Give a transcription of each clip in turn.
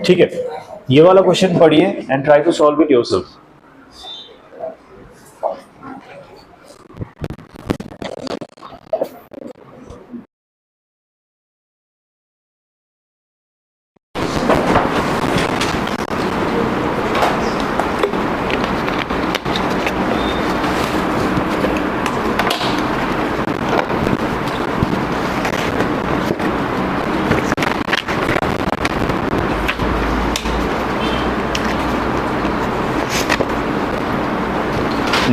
ठीक है, ये वाला क्वेश्चन पढ़िए and try to solve it yourself.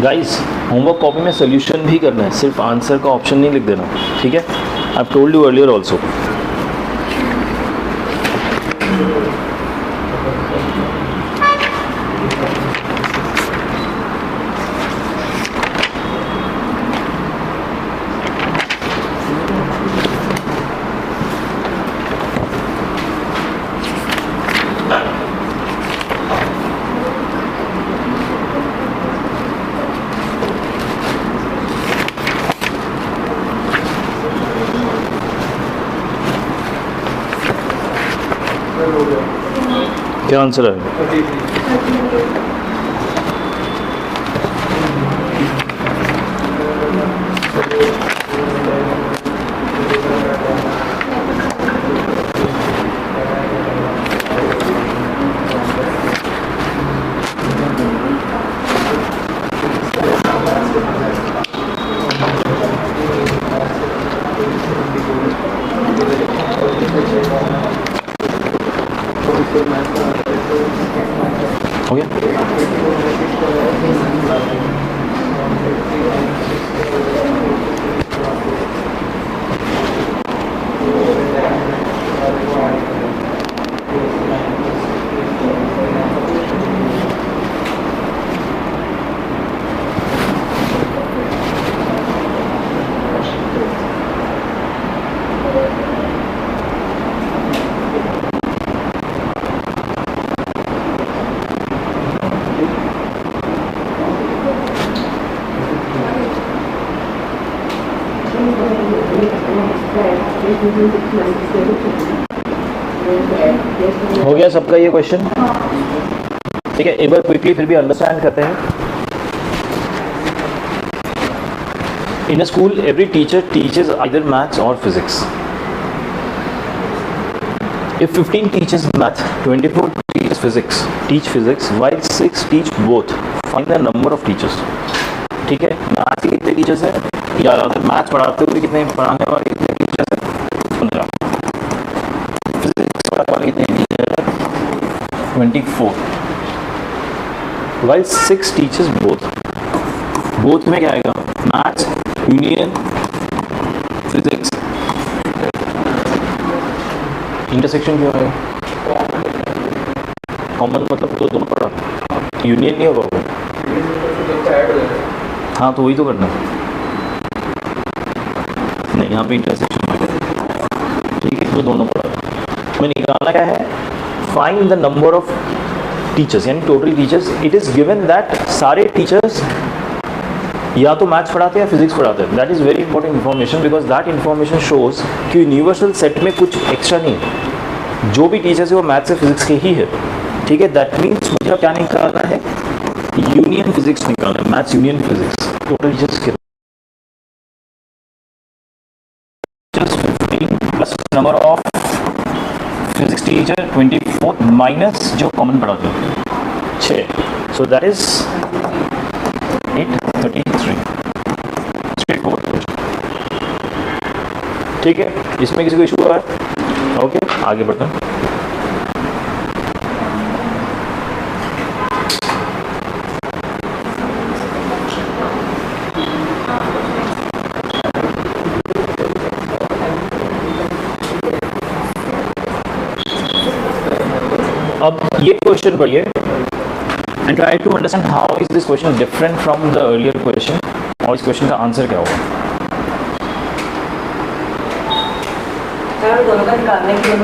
Guys, homework copy में सोल्यूशन भी करना है, सिर्फ आंसर का ऑप्शन नहीं लिख देना. ठीक है, I have told you earlier also. क्या आंसर है? हो गया? हो गया सबका ये क्वेश्चन? ठीक है, एक बार क्विकली फिर भी अंडरस्टैंड करते हैं. In a school every teacher teaches either maths or physics. If 15 teaches math, 24 teach physics, while 6 teach both. Find the number of teachers. ठीक है, मैथ्स के कितने टीचर्स हैं, या मैथ्स पढ़ाते हुए कितने, पढ़ाने वाले कितने टीचर्स हैं, 15. फिजिक्स पढ़ाने वाले कितने टीचर्स हैं, 24. while 6 teaches both में क्या आएगा, मैथ्स यूनियन फिजिक्स. इंटरसेक्शन क्यों है, कॉमन मतलब तो दोनों पढ़ा. यूनियन नहीं होगा। हाँ तो वही तो करना नहीं, यहाँ पे इंटरसेक्शन, ठीक है, तो दोनों पढ़ा मैं निकालना क्या है, find the number of teachers यानी total teachers. It is given that सारे टीचर्स या तो मैथ्स पढ़ाते हैं या फिजिक्स पढ़ाते हैं। That is very important information because that information shows कि यूनिवर्सल सेट में कुछ एक्स्ट्रा नहीं है, जो भी टीचर्स है वो मैथ्स से फिजिक्स के ही है, ठीक है। दैट मीन्स मुझे क्या निकालना है, यूनियन फिजिक्स निकालना है, maths union physics. Total teachers के plus number of physics teacher 24 minus जो कॉमन पढ़ाते हैं 6, सो दैट इज 833। ठीक है, इसमें किसी को इशू हुआ है? ओके, आगे बढ़ते हैं। अब ये क्वेश्चन पढ़िए and try to understand how is this question different from the earlier question, और इस क्वेश्चन का आंसर क्या होगा। दोनों का निकालने के लिए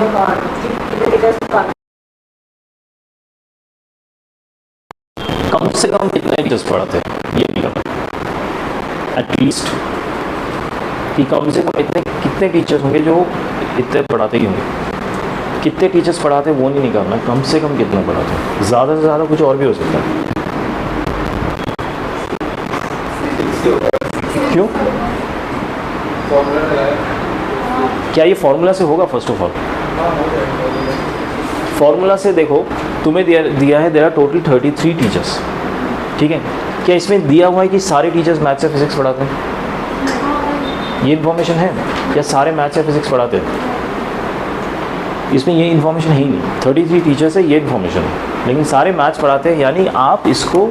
कम से कम कितने टीचर्स पढ़ाते हैं ये निकालना, एटलीस्ट कि कम से कम कितने टीचर्स होंगे जो इतने पढ़ाते ही होंगे। कितने टीचर्स पढ़ाते हैं वो नहीं निकालना, कम से कम कितना पढ़ाते हैं। ज़्यादा से ज़्यादा कुछ और भी हो सकता है। क्यों? क्या ये फॉर्मूला से होगा? फर्स्ट ऑफ ऑल फॉर्मूला से देखो, तुम्हें दिया है देयर आर टोटल 33 टीचर्स, ठीक है। क्या इसमें दिया हुआ है कि सारे टीचर्स मैथ्स या फिजिक्स पढ़ाते हैं? ये इन्फॉर्मेशन है क्या सारे मैथ्स या फिजिक्स पढ़ाते हैं? इसमें ये इन्फॉर्मेशन है ही नहीं। 33 टीचर्स है ये इन्फॉर्मेशन है, लेकिन सारे मैथ्स पढ़ाते हैं, यानी आप इसको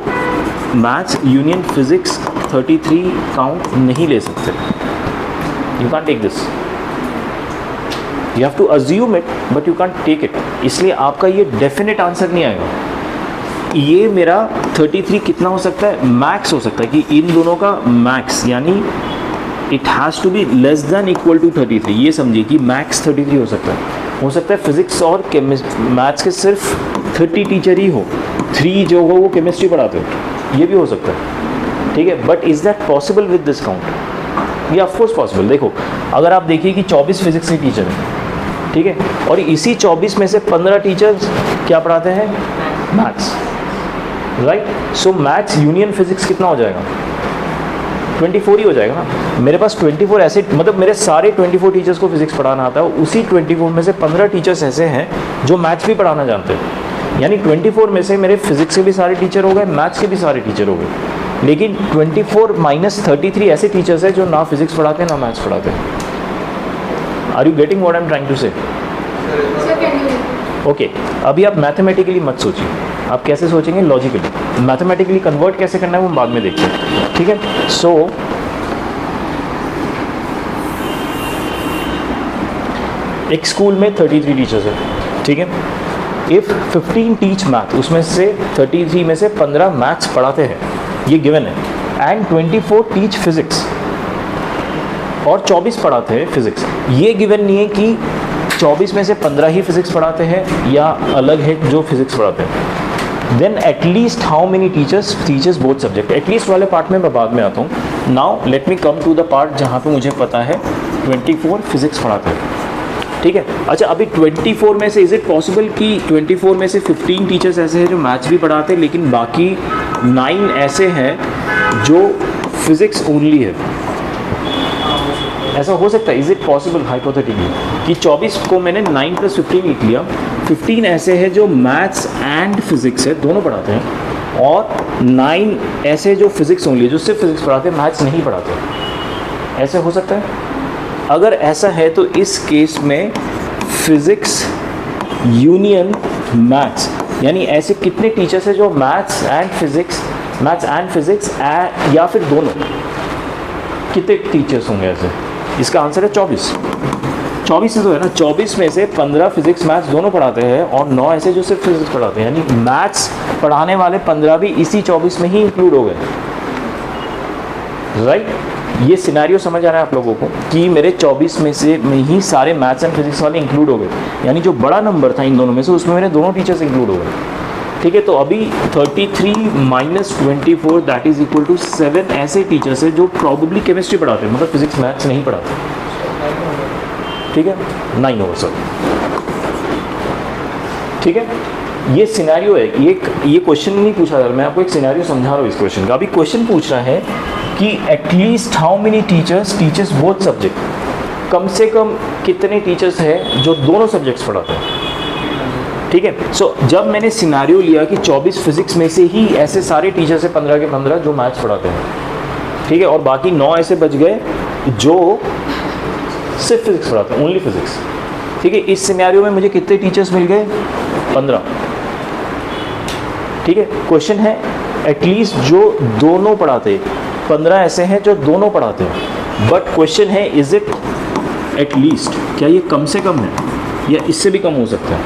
मैथ्स यूनियन फिजिक्स 33 काउंट नहीं ले सकते। You can take this, you have to assume it but you can take it. इसलिए आपका ये डेफिनेट आंसर नहीं आएगा। ये मेरा 33 कितना हो सकता है? मैक्स हो सकता है कि इन दोनों का मैक्स, यानी it has to be less than equal to 33। ये समझिए कि मैक्स 33 हो सकता है। हो सकता है फिजिक्स और मैथ्स के सिर्फ 30 टीचर ही हो, 3 जो हो वो केमिस्ट्री पढ़ाते हो, ये भी हो सकता है, ठीक है। But is that possible with this count? ये ऑफकोर्स पॉसिबल। देखो, अगर आप देखिए कि 24 फिजिक्स के टीचर हैं, ठीक है, और इसी 24 में से 15 टीचर्स क्या पढ़ाते हैं? Maths, right. सो मैथ्स यूनियन फिजिक्स कितना हो जाएगा? 24 ही हो जाएगा ना। मेरे पास 24 ऐसे, मतलब मेरे सारे 24 टीचर्स को फिजिक्स पढ़ाना आता है, उसी 24 में से 15 टीचर्स ऐसे हैं जो मैथ्स भी पढ़ाना जानते हैं। यानी 24 में से मेरे फिजिक्स के भी सारे टीचर हो गए, मैथ्स के भी सारे टीचर हो गए। लेकिन 24 माइनस 33 ऐसे टीचर्स हैं जो ना फिजिक्स पढ़ाते हैं ना मैथ्स पढ़ाते हैं। Are you getting what I am trying to say? Okay, अभी आप मैथमेटिकली मत सोचिए, आप कैसे सोचेंगे? लॉजिकली। मैथमेटिकली कन्वर्ट कैसे करना है वो बाद में देखिए, ठीक है। सो एक स्कूल में 33 टीचर्स हैं, ठीक है। इफ़ 15 टीच मैथ, उसमें से 33 में से 15 मैथ्स पढ़ाते हैं, ये गिवन है, एंड 24 टीच फिजिक्स, और 24 पढ़ाते हैं फिजिक्स। ये गिवन नहीं है कि 24 में से 15 ही फिजिक्स पढ़ाते हैं या अलग है जो फिजिक्स पढ़ाते हैं। Then at least how many teachers teachers both subject? At least वाले पार्ट में मैं बाद में आता हूँ। Now let me come to the part जहाँ पे मुझे पता है 24 फिजिक्स पढ़ाते हैं, ठीक है। अच्छा, अभी 24 में से इज़ इट पॉसिबल कि 24 में से 15 टीचर्स ऐसे हैं जो मैथ्स भी पढ़ाते हैं, लेकिन बाकी 9 ऐसे हैं जो फिजिक्स ओनली है? ऐसा हो सकता है? इज़ इट पॉसिबल हाइपोथेटिकली कि 24 को मैंने 9 + 15 लिख लिया, 15 ऐसे हैं जो मैथ्स एंड फिजिक्स है, दोनों पढ़ाते हैं, और 9 ऐसे जो फिजिक्स ओनली है, जो सिर्फ फिजिक्स पढ़ाते हैं, मैथ्स नहीं पढ़ाते। ऐसे हो सकता है? अगर ऐसा है तो इस केस में फिजिक्स यूनियन मैथ्स, यानी ऐसे कितने टीचर्स हैं जो मैथ्स एंड फिजिक्स या फिर दोनों, कितने टीचर्स होंगे ऐसे? इसका आंसर है 24। 24 ही तो है ना, 24 में से 15 फिजिक्स मैथ्स दोनों पढ़ाते हैं और 9 ऐसे जो सिर्फ फिजिक्स पढ़ाते हैं, यानी मैथ्स पढ़ाने वाले 15 भी इसी 24 में ही इंक्लूड हो गए, राइट। ये सिनेरियो समझ आ रहा है आप लोगों को कि मेरे 24 में से में ही सारे मैथ्स एंड फिजिक्स वाले इंक्लूड हो गए, यानी जो बड़ा नंबर था इन दोनों में से उसमें मेरे दोनों टीचर्स इंक्लूड हो गए, ठीक है। तो अभी 33 minus 24 that is equal to 7 ऐसे टीचर्स हैं जो प्रॉबेबली केमिस्ट्री पढ़ाते हैं, मतलब फिजिक्स मैथ्स नहीं पढ़ाते, ठीक है, 9 होगा सर, ठीक है। ये सिनेरियो है, ये क्वेश्चन नहीं पूछा जा रहा, मैं आपको एक सिनेरियो समझा रहा हूँ इस क्वेश्चन का। अभी क्वेश्चन पूछ रहा है कि at least how many teachers teachers both subject, कम से कम कितने टीचर्स हैं जो दोनों सब्जेक्ट्स पढ़ाते हैं, ठीक है। सो जब मैंने सिनेरियो लिया कि 24 फिजिक्स में से ही ऐसे सारे टीचर्स हैं 15 के 15 जो मैथ्स पढ़ाते हैं, ठीक है, और बाकी 9 ऐसे बच गए जो सिर्फ फिजिक्स पढ़ाते हैं, ओनली फिजिक्स, ठीक है। इस सिनेरियो में मुझे कितने टीचर्स मिल गए? 15, ठीक है। क्वेश्चन है एटलीस्ट जो दोनों पढ़ाते, 15 ऐसे हैं जो दोनों पढ़ाते हैं, बट क्वेश्चन है इज इट एटलीस्ट, क्या ये कम से कम है या इससे भी कम हो सकता है?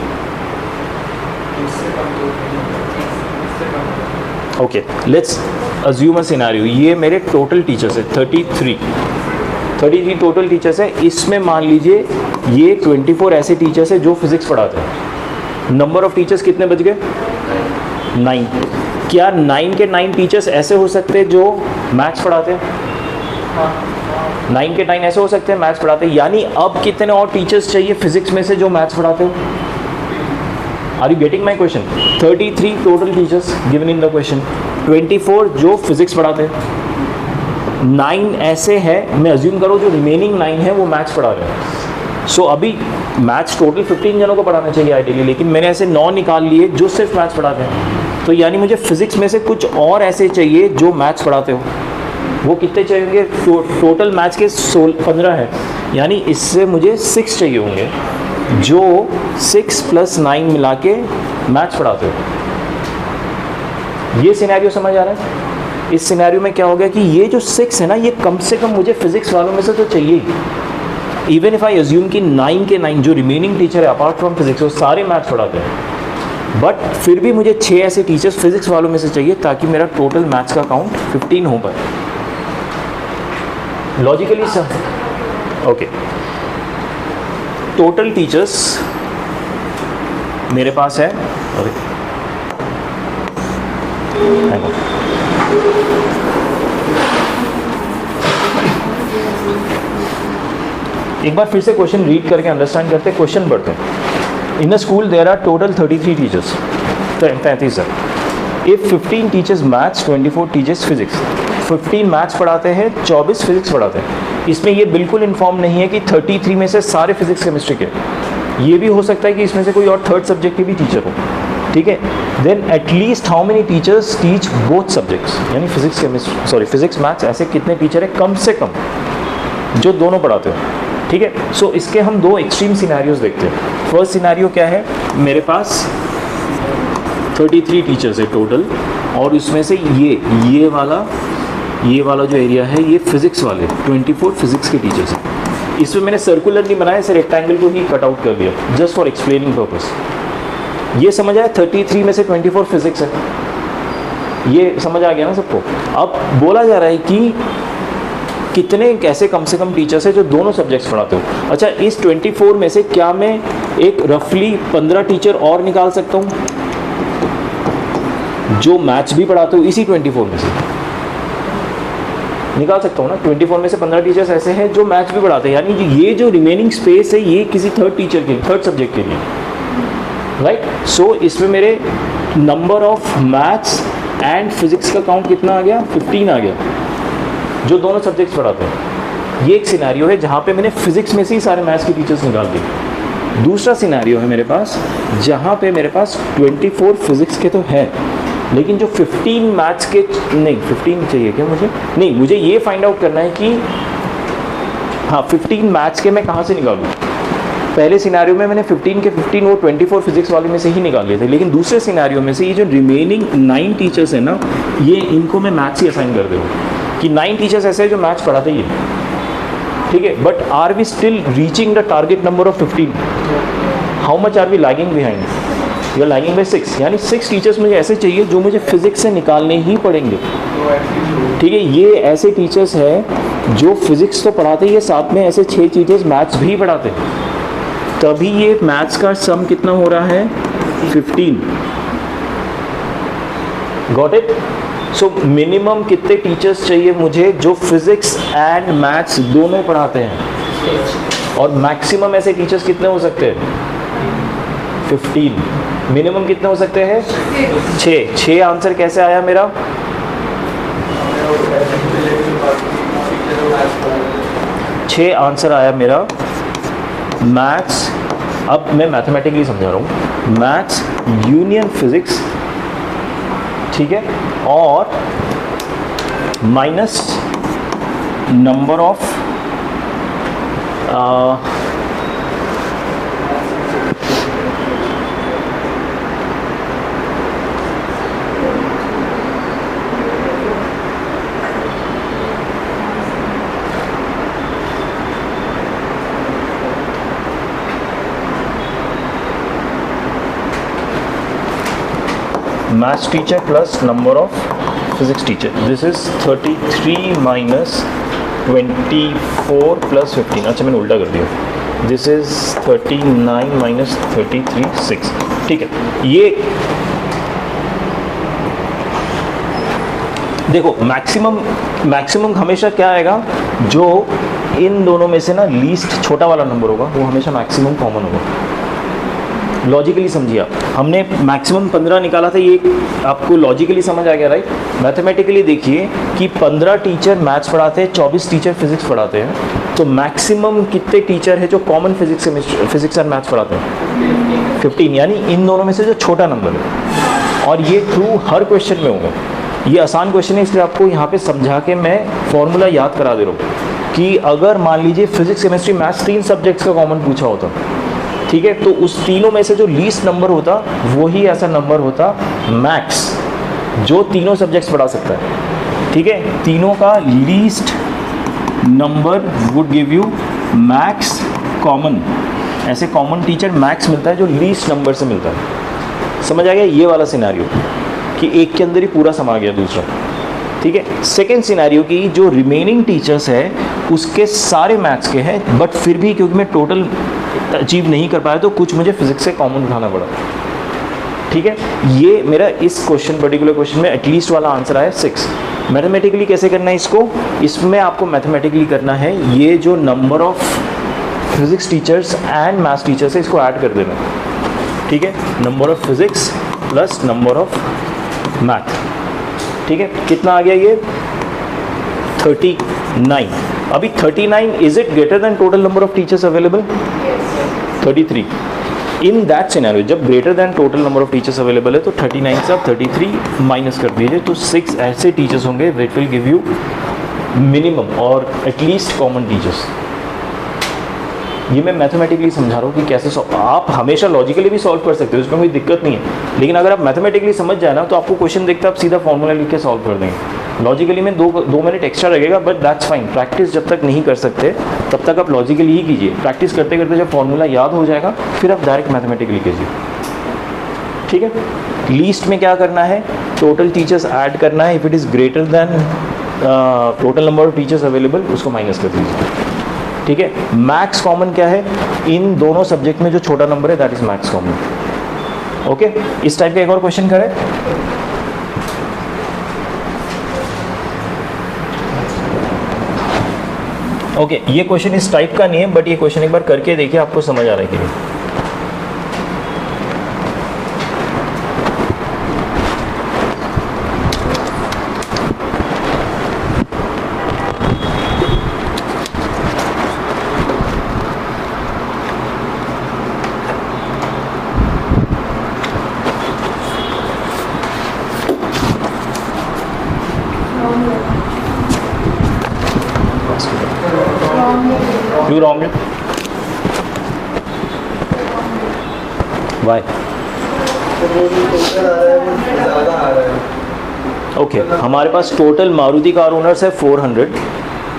Okay, let's assume a scenario, ये मेरे टोटल टीचर्स है 33 टोटल टीचर्स है, इसमें मान लीजिए ये 24 ऐसे टीचर्स है जो फिजिक्स पढ़ाते हैं। नंबर ऑफ टीचर्स कितने बच गए? 9। क्या 9 के 9 टीचर्स ऐसे हो सकते हैं जो मैथ्स पढ़ाते हैं? 9 के 9 ऐसे हो सकते हैं मैथ्स पढ़ाते हैं, यानी अब कितने और टीचर्स चाहिए फिजिक्स में से जो मैथ्स पढ़ाते हो? Are you getting my question? 33 total teachers given in the question, 24 जो फिजिक्स पढ़ाते हैं, 9 ऐसे हैं, मैं अज्यूम करो जो रिमेनिंग 9 है वो मैथ्स पढ़ा रहे हैं। सो अभी मैथ्स टोटल 15 जनों को पढ़ाना चाहिए आइडियली, लेकिन मैंने ऐसे 9 निकाल लिए जो सिर्फ मैथ्स पढ़ाते हैं, तो यानी मुझे फिजिक्स में से कुछ और ऐसे चाहिए जो मैथ्स पढ़ाते हो। वो कितने चाहिए? टोटल मैथ्स के 15 है, यानी इससे मुझे 6 चाहिए होंगे जो 6 + 9 मिला के मैथ्स पढ़ाते हो। ये सिनेरियो समझ आ रहा है? इस सिनेरियो में क्या हो गया कि ये जो 6 है ना, ये कम से कम मुझे फिजिक्स वालों में से तो चाहिए ही। इवन इफ आई अज्यूम कि 9 के 9 जो रिमेनिंग टीचर है अपार्ट फ्रॉम फिजिक्स वो सारे मैथ्स पढ़ाते हैं, बट फिर भी मुझे 6 ऐसे टीचर्स फिजिक्स वालों में से चाहिए ताकि मेरा टोटल मैथ्स का काउंट 15 हो पाए। Logically sir, okay, total teachers मेरे पास है, एक बार फिर से क्वेश्चन रीड करके अंडरस्टैंड करते, क्वेश्चन पढ़ते हैं। In the school there are total 33 teachers, 33 sir. If 15 teachers maths, 24 teachers physics, 15 maths पढ़ाते हैं, 24 फिजिक्स पढ़ाते हैं। इसमें ये बिल्कुल इन्फॉर्म नहीं है कि 33 में से सारे फिजिक्स केमिस्ट्री के, ये भी हो सकता है कि इसमें से कोई और थर्ड सब्जेक्ट के भी टीचर हो, ठीक है। Then at least how many teachers teach both subjects, यानी physics chemistry, sorry physics maths, ऐसे कितने टीचर है कम से कम जो दोनों पढ़ाते हो, ठीक है। सो इसके हम 2 एक्सट्रीम सिनेरियोज देखते हैं। फर्स्ट सिनेरियो क्या है, मेरे पास 33 टीचर्स है टोटल, और उसमें से ये वाला जो एरिया है ये फिजिक्स वाले 24 फिजिक्स के टीचर्स हैं। इसमें मैंने सर्कुलर नहीं बनाया, इसे रेक्टेंगल को ही कट आउट कर दिया जस्ट फॉर एक्सप्लेनिंग पर्पस। ये समझ आया, 33 में से 24 फिजिक्स है, ये समझ आ गया ना सबको। अब बोला जा रहा है कि कितने कैसे कम से कम टीचर्स है जो दोनों सब्जेक्ट्स पढ़ाते हो। अच्छा, इस 24 में से क्या मैं एक रफली 15 टीचर और निकाल सकता हूँ जो मैथ्स भी पढ़ाते हो? इसी 24 में से निकाल सकता हूँ ना। 24 में से 15 टीचर्स ऐसे हैं जो मैथ्स भी पढ़ाते हैं, यानी ये जो रिमेनिंग स्पेस है ये किसी थर्ड टीचर के, थर्ड सब्जेक्ट के लिए, राइट। सो इसमें मेरे number of maths and physics का काउंट कितना आ गया? 15 आ गया, जो दोनों सब्जेक्ट्स पढ़ाते हैं। ये एक सिनेरियो है जहाँ पे मैंने फिजिक्स में से ही सारे मैथ्स के टीचर्स निकाल दिए। दूसरा सिनेरियो है मेरे पास जहाँ पे मेरे पास 24 फिजिक्स के तो है, लेकिन जो 15 मैथ्स के, नहीं 15 चाहिए क्या मुझे? नहीं, मुझे ये फाइंड आउट करना है कि हाँ 15 मैथ्स के मैं कहाँ से निकालूँ। पहले सिनेरियो में मैंने 15 के 15 वो 24 फिजिक्स वाले में से ही निकाल लिए थे, लेकिन दूसरे सिनेरियो में से ये जो रिमेनिंग 9 टीचर्स है ना, ये इनको मैं मैथ्स ही असाइन कर दूँ कि 9 टीचर्स ऐसे हैं जो मैथ्स पढ़ाते ही है, ठीक है, but are we still reaching the target number of 15? How much are we lagging behind? You are lagging by 6, यानी 6 टीचर्स मुझे ऐसे चाहिए जो मुझे फिजिक्स से निकालने ही पड़ेंगे। ठीक है, ये ऐसे टीचर्स हैं जो फिजिक्स तो पढ़ाते ही है, साथ में ऐसे 6 टीचर्स मैथ्स भी पढ़ाते हैं, तभी ये मैथ्स का सम कितना हो रहा है 15। Got it? सो मिनिमम कितने टीचर्स चाहिए मुझे जो फिजिक्स एंड मैथ्स दोनों पढ़ाते हैं, और मैक्सिमम ऐसे टीचर्स कितने हो सकते हैं 15। मिनिमम कितने हो सकते हैं 6। आंसर कैसे आया मेरा? छः आंसर आया मेरा मैथ्स। अब मैं मैथमेटिकली समझा रहा हूँ, मैथ्स यूनियन फिजिक्स, ठीक है, और minus number of maths teacher plus number of physics teacher. This is 33 minus 24 plus 15। अच्छा मैंने उल्टा कर दिया। This is 39 minus 33 6। ठीक है, ये देखो मैक्सिमम हमेशा क्या आएगा, जो इन दोनों में से ना लीस्ट छोटा वाला नंबर होगा वो हमेशा मैक्सिमम कॉमन होगा। लॉजिकली समझिए आप, हमने मैक्सिमम 15 निकाला था, ये आपको लॉजिकली समझ आ गया राइट। मैथमेटिकली देखिए कि 15 टीचर मैथ्स पढ़ाते हैं, 24 टीचर फिजिक्स पढ़ाते हैं, तो मैक्सिमम कितने टीचर है जो कॉमन फिजिक्स एंड मैथ्स पढ़ाते हैं 15, यानी इन दोनों में से जो छोटा नंबर है। और ये ट्रू हर क्वेश्चन में होगा। ये आसान क्वेश्चन है इसलिए आपको यहाँ पे समझा के मैं फॉर्मूला याद करा दे रहा हूँ कि अगर मान लीजिए फिजिक्स केमिस्ट्री मैथ्स 3 सब्जेक्ट्स का कॉमन पूछा होता, ठीक है, तो उस तीनों में से जो लीस्ट नंबर होता वो ही ऐसा नंबर होता मैक्स जो तीनों सब्जेक्ट्स पढ़ा सकता है। ठीक है, तीनों का least number would give you max common. ऐसे कॉमन टीचर मैक्स मिलता है जो लीस्ट नंबर से मिलता है। समझ आ गया ये वाला सिनेरियो कि एक के अंदर ही पूरा समा गया दूसरा। ठीक है, सेकेंड सिनेरियो की जो रिमेनिंग टीचर्स है उसके सारे मैथ्स के हैं, बट फिर भी क्योंकि मैं टोटल अचीव नहीं कर पाया तो कुछ मुझे फिजिक्स से कॉमन उठाना पड़ा। ठीक है, ये मेरा इस पर्टिकुलर क्वेश्चन में एटलीस्ट वाला आंसर आया 6। मैथमेटिकली कैसे करना है इसको? इसमें आपको मैथमेटिकली करना है ये जो number of physics teachers and maths teachers है इसको ऐड कर देना। ठीक है, number of physics plus number of math. ठीक है, कितना आ गया ये 39। अभी 39 is it greater than total number of teachers available? 33। In that scenario जब greater than total number of teachers available है तो 39 से आप 33 माइनस कर दीजिए तो 6 ऐसे टीचर्स होंगे which will give you minimum और एटलीस्ट कॉमन टीचर्स। ये मैं मैथमेटिकली समझा रहा हूँ कि कैसे आप हमेशा लॉजिकली भी सॉल्व कर सकते हो, उसमें कोई दिक्कत नहीं है, लेकिन अगर आप मैथमेटिकली समझ जाए ना तो आपको क्वेश्चन देखते आप सीधा फॉर्मूला लिख के सॉल्व कर देंगे। लॉजिकली में दो मिनट एक्स्ट्रा लगेगा, बट दैट्स फाइन। प्रैक्टिस जब तक नहीं कर सकते तब तक आप लॉजिकली ही कीजिए। प्रैक्टिस करते करते जब फॉर्मूला याद हो जाएगा फिर आप डायरेक्ट मैथमेटिकली कीजिए। ठीक है, लीस्ट में क्या करना है, टोटल टीचर्स ऐड करना है। If it is greater than total number of teachers available उसको माइनस कर दीजिए। ठीक है, मैक्स कॉमन क्या है, इन दोनों सब्जेक्ट में जो छोटा नंबर है that is max common. Okay, इस टाइप का एक और क्वेश्चन करें। ओके, ये क्वेश्चन इस टाइप का नहीं है, बट ये क्वेश्चन एक बार करके देखिए आपको समझ आ रहा है कि नहीं। You wrong it. Why? Okay, हमारे पास टोटल मारुति कार ओनर्स है 400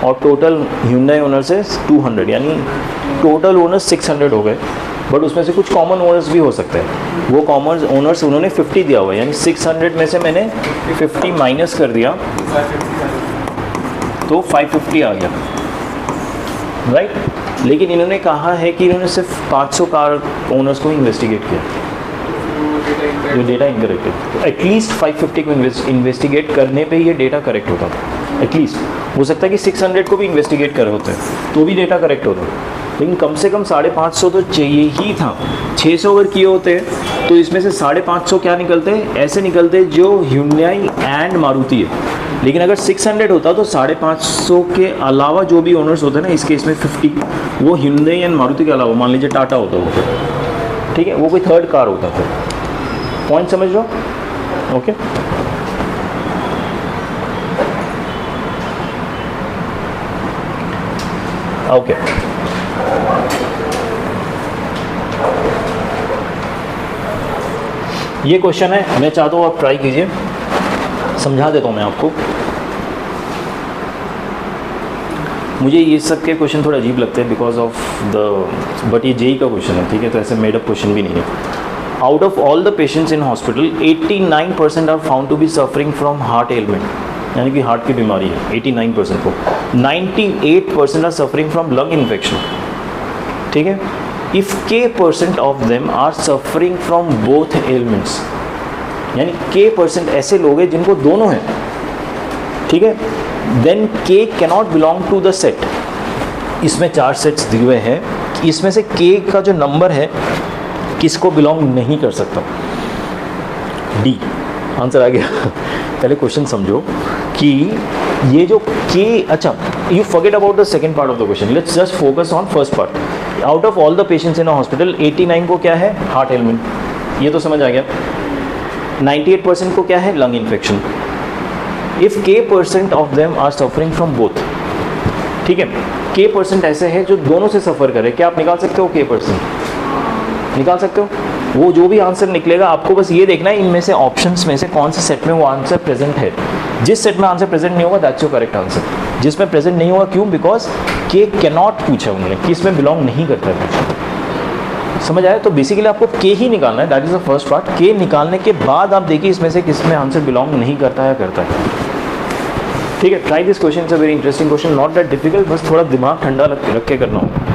और टोटल Hyundai ओनर्स है 200, यानी टोटल ओनर्स 600 हो गए। बट उसमें से कुछ कॉमन ओनर्स भी हो सकते हैं, वो कॉमन ओनर्स उन्होंने 50 दिया हुआ है, यानी 600 में से मैंने 50 माइनस कर दिया तो 550 आ गया, राइट। लेकिन इन्होंने कहा है कि इन्होंने सिर्फ 500 कार ओनर्स को इन्वेस्टिगेट किया, जो डेटा इनकरेक्ट है। एटलीस्ट 550 को इन्वेस्टिगेट करने पे ये डेटा करेक्ट होता था। एटलीस्ट हो सकता है कि 600 को भी इन्वेस्टिगेट कर होते हैं तो भी डेटा करेक्ट होता, लेकिन कम से कम 550 तो चाहिए ही था। 600 अगर किए होते तो इसमें से 550 क्या निकलते, ऐसे निकलते जो Hyundai एंड मारुति है। लेकिन अगर 600 होता तो 550 के अलावा जो भी ओनर्स होते हैं ना, इस केस में 50, वो Hyundai एंड मारुति के अलावा मान लीजिए टाटा होता वो, ठीक है, वो कोई थर्ड कार होता था। पॉइंट समझ लो, ओके। ओके, ये क्वेश्चन है, मैं चाहता हूँ आप ट्राई कीजिए, समझा देता हूँ मैं आपको। मुझे ये सब के क्वेश्चन थोड़ा अजीब लगते हैं बिकॉज ऑफ द, बट ये जेई का क्वेश्चन है, ठीक है, तो ऐसे मेडअप क्वेश्चन भी नहीं है। Out of all the patients in hospital 89% are found to be suffering from heart element, यानी कि हार्ट की बीमारी है 89% को। 98% are suffering from lung infection, ठीक है। If k% of them are suffering from both elements, यानी k% ऐसे लोग हैं जिनको दोनों हैं, ठीक है, then k cannot belong to the set. इसमें 4 सेट्स दिए हुए हैं, इसमें से k का जो नंबर है किसको बिलोंग नहीं कर सकता। डी आंसर आ गया। पहले क्वेश्चन समझो कि ये जो k, अच्छा you forget about the second part of the question, let's just focus on first part. Out of all the patients in a hospital 89 को क्या है, हार्ट एलिमेंट, ये तो समझ आ गया। 98% को क्या है, lung infection. If k% of them are suffering from both, ठीक है, k% ऐसे है जो दोनों से सफ़र करे। क्या आप निकाल सकते हो k%? निकाल सकते हो। वो जो भी आंसर निकलेगा आपको बस ये देखना है इनमें से ऑप्शंस में से कौन से सेट में वो आंसर प्रेजेंट है। जिस सेट में आंसर प्रेजेंट नहीं होगा दैट्स योर करेक्ट आंसर। जिसमें प्रेजेंट नहीं होगा क्यों, बिकॉज के कैनॉट पूछा उन्होंने कि इसमें बिलोंग नहीं करता है। समझ आया? तो बेसिकली आपको के ही निकालना है, that is the first part. के निकालने के बाद आप देखिए इसमें से किस में आंसर बिलोंग नहीं करता है, करता है। ठीक है, try this question, it's a very interesting question, not that difficult, बस थोड़ा दिमाग ठंडा रख के करना होगा।